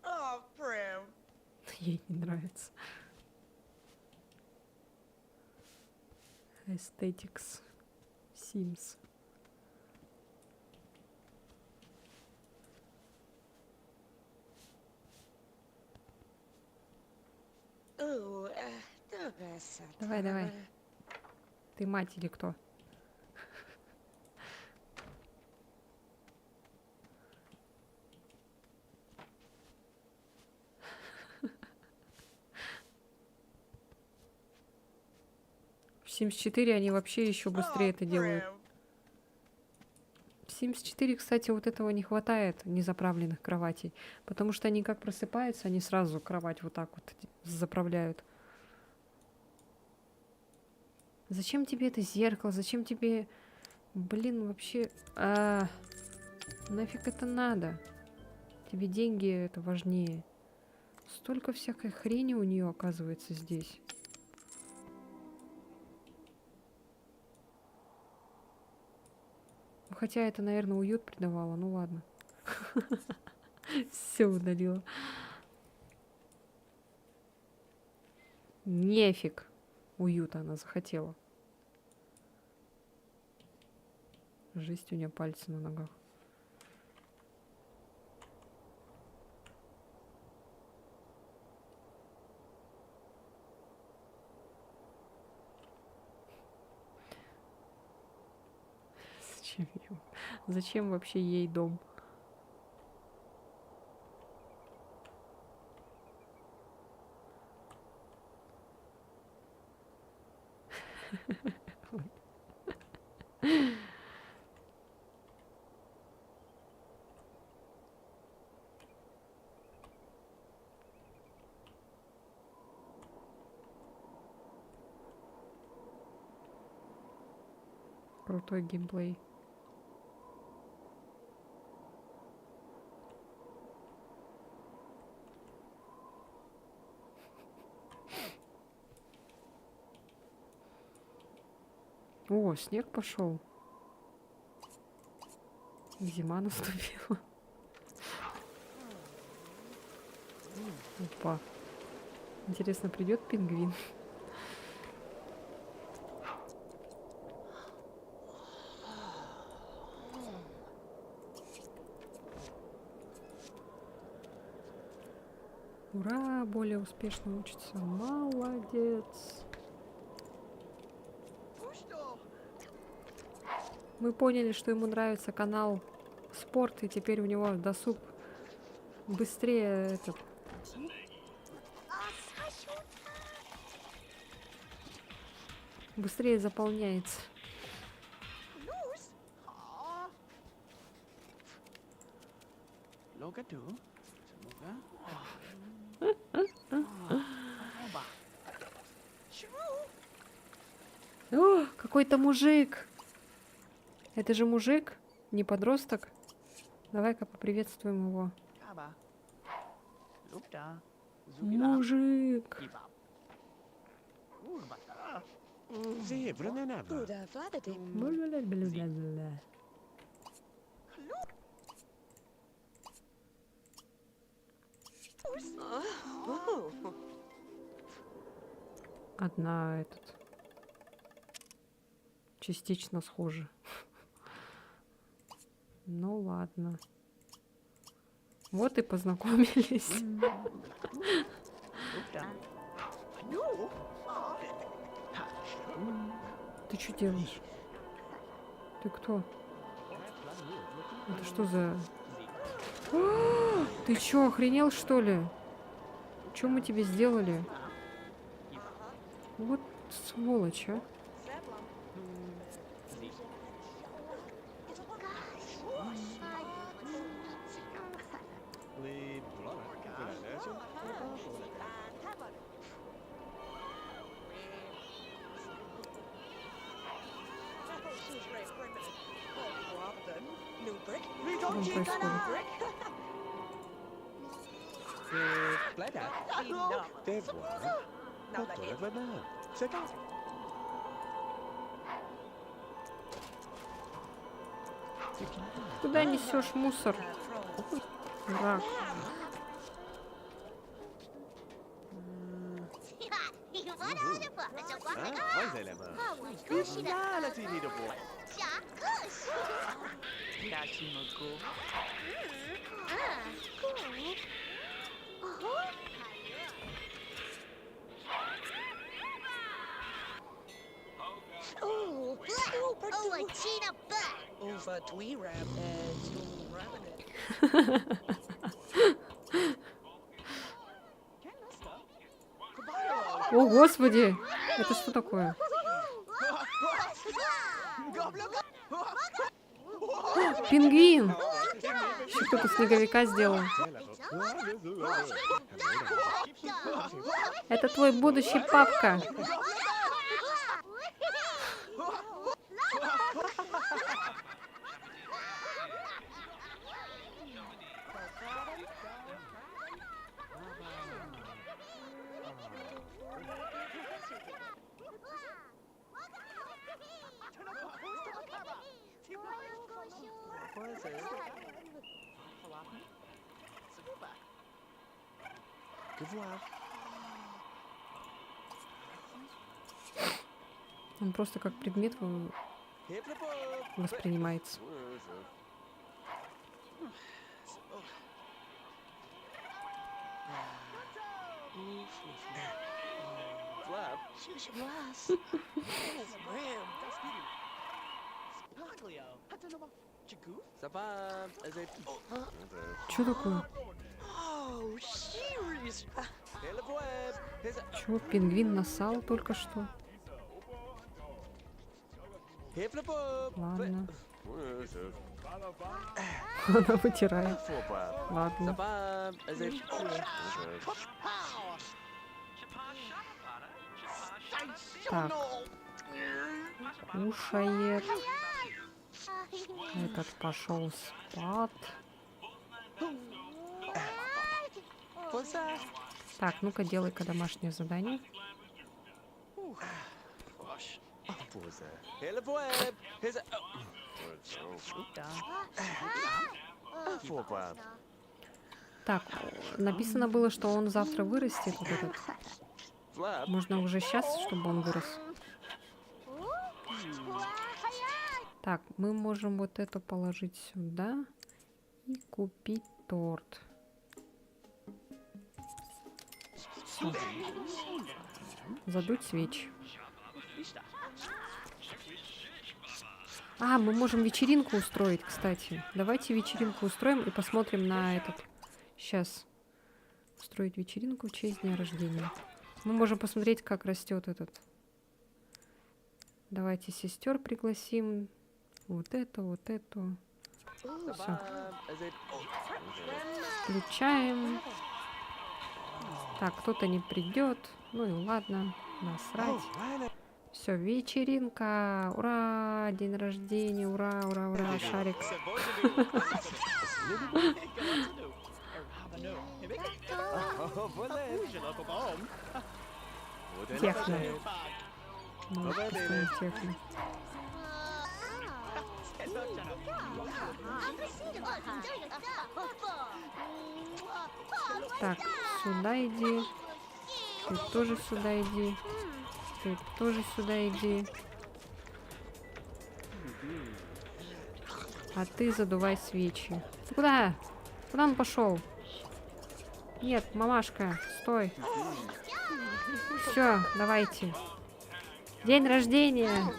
Oh, Prim. Ей не нравится. Aesthetics. Sims. Oh, доброе Давай, утро. давай. Ты мать или кто? В Sims 4 они вообще еще быстрее это делают. В Sims 4, кстати, вот этого не хватает, незаправленных кроватей. Потому что они как просыпаются, они сразу кровать вот так вот заправляют. Зачем тебе это зеркало? Зачем тебе... Блин, вообще... нафиг это надо? Тебе деньги это важнее. Столько всякой хрени у нее оказывается здесь. Ну, хотя это, наверное, уют придавало. Ну ладно. Все удалила. Нефиг. Уюта она захотела. Жесть, у нее пальцы на ногах. Зачем вообще ей дом? Крутой геймплей. О, снег пошел. Зима наступила. Опа. Интересно, придет пингвин? Ура, более успешно учится. Молодец. Мы поняли, что ему нравится канал спорт, и теперь у него досуг быстрее этот. Быстрее заполняется. О, какой-то мужик. Это же мужик, не подросток. Давай-ка поприветствуем его. Мужик. Goede Vladedim. Бля-бля-бля-бля-бля. Одна этот частично схожа. Ну ладно. Вот и познакомились. Ты что делаешь? Ты кто? Это что за... Ты чё, охренел, что ли? Чё мы тебе сделали? Вот сволочь, а. Что там происходит? Куда несешь мусор? Дурак. Oh, over twee ram О, господи! Это что такое? Пингвин! Еще кто-то снеговика сделал. Это твой будущий папка. Он просто как предмет воспринимается. Что такое? Чего, пингвин нассал только что? Ладно. Она вытирает. Ладно. Так. Кушает. Этот пошел спать. Так, ну-ка, делай-ка домашнее задание. Так, написано было, что он завтра вырастет. Вот этот. Можно уже сейчас, чтобы он вырос. Так, мы можем вот это положить сюда и купить торт. Всё. Задуть свечи. А, мы можем вечеринку устроить, кстати. Давайте вечеринку устроим и посмотрим на этот. Сейчас. Устроить вечеринку в честь дня рождения. Мы можем посмотреть, как растет этот. Давайте сестер пригласим. Вот эту. Все. Включаем. Так, кто-то не придет. Ну и ладно, насрать. Все, вечеринка. Ура! День рождения. Ура, ура, ура. Шарик. Техно. Ну, поставим техно. Так, сюда иди. Ты тоже сюда иди. Ты тоже сюда иди. А ты задувай свечи. Ты куда? Куда он пошел? Нет, мамашка, стой. Все, давайте. День рождения.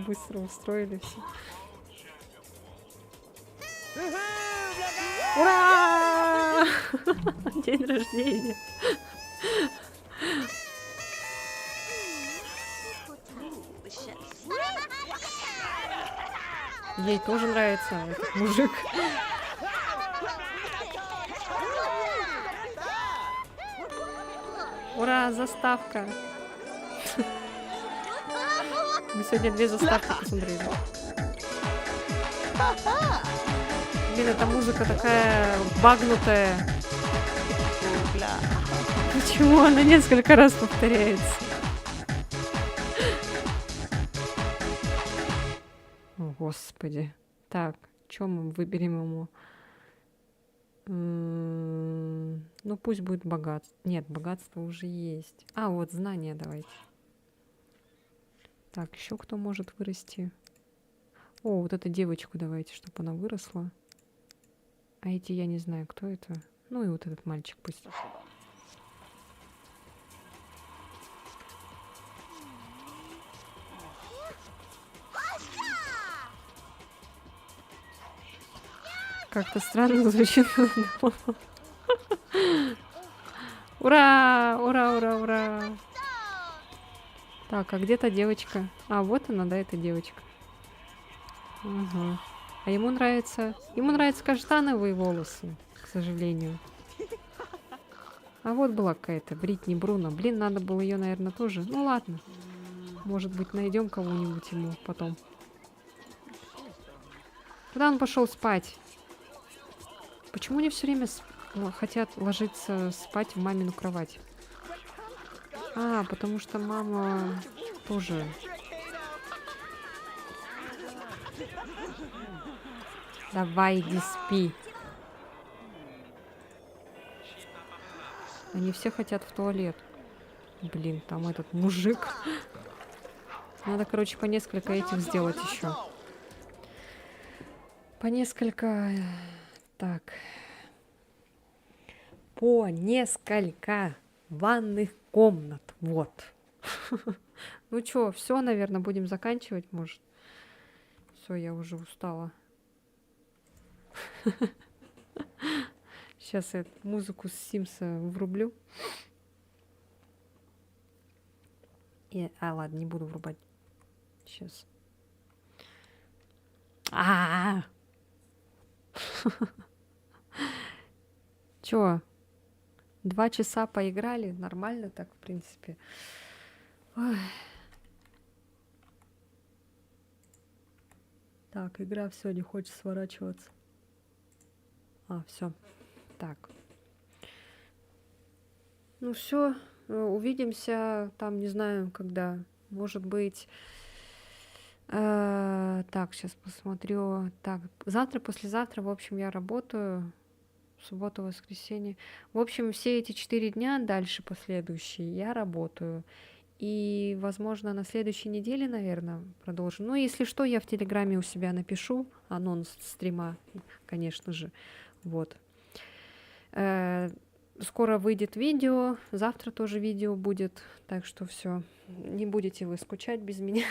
Быстро устроили все. Ура! День рождения. Ей тоже нравится этот мужик. Ура, заставка! Мы сегодня 2 заставки посмотрели. Блин, эта музыка такая багнутая. Почему она несколько раз повторяется? О, Господи. Так, что мы выберем ему? Ну, пусть будет богатство. Нет, богатство уже есть. А, вот знания давайте. Так, еще кто может вырасти? О, вот эту девочку давайте, чтобы она выросла. А эти я не знаю, кто это. Ну и вот этот мальчик пусть. Как-то странно звучит. Ура! Ура, ура, ура! Так, а где-то девочка? А, вот она, да, эта девочка. Ага. А ему нравятся каштановые волосы, к сожалению. А вот была какая-то Бритни Бруно. Блин, надо было ее, наверное, тоже. Ну ладно. Может быть, найдем кого-нибудь ему потом. Куда он пошел спать? Почему они все время хотят ложиться спать в мамину кровать? А, потому что мама тоже... Давай, иди спи. Они все хотят в туалет. Блин, там этот мужик. Надо, короче, по несколько этих сделать еще. По несколько... Так. По несколько ванных комнат. Вот. Ну что, все, наверное, будем заканчивать, может. Все, я уже устала. Сейчас я музыку с Симса врублю. Ладно, не буду врубать. Сейчас. Чё? 2 часа поиграли? Нормально так, в принципе. Ой. Так, игра все, не хочет сворачиваться. Все. Так. Ну все, увидимся там, не знаю, когда. Может быть... Так, сейчас посмотрю. Так, завтра, послезавтра, в общем, я работаю. Суббота, воскресенье. В общем, все эти 4 дня дальше последующие я работаю. И, возможно, на следующей неделе, наверное, продолжу. Ну, если что, я в Телеграме у себя напишу анонс стрима, конечно же. Вот. Скоро выйдет видео, завтра тоже видео будет, так что все, не будете вы скучать без меня.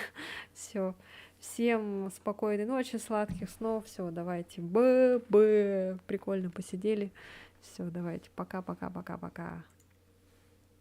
Все. Всем спокойной ночи, сладких снов. Все, давайте. Прикольно посидели. Все, давайте. Пока-пока-пока-пока.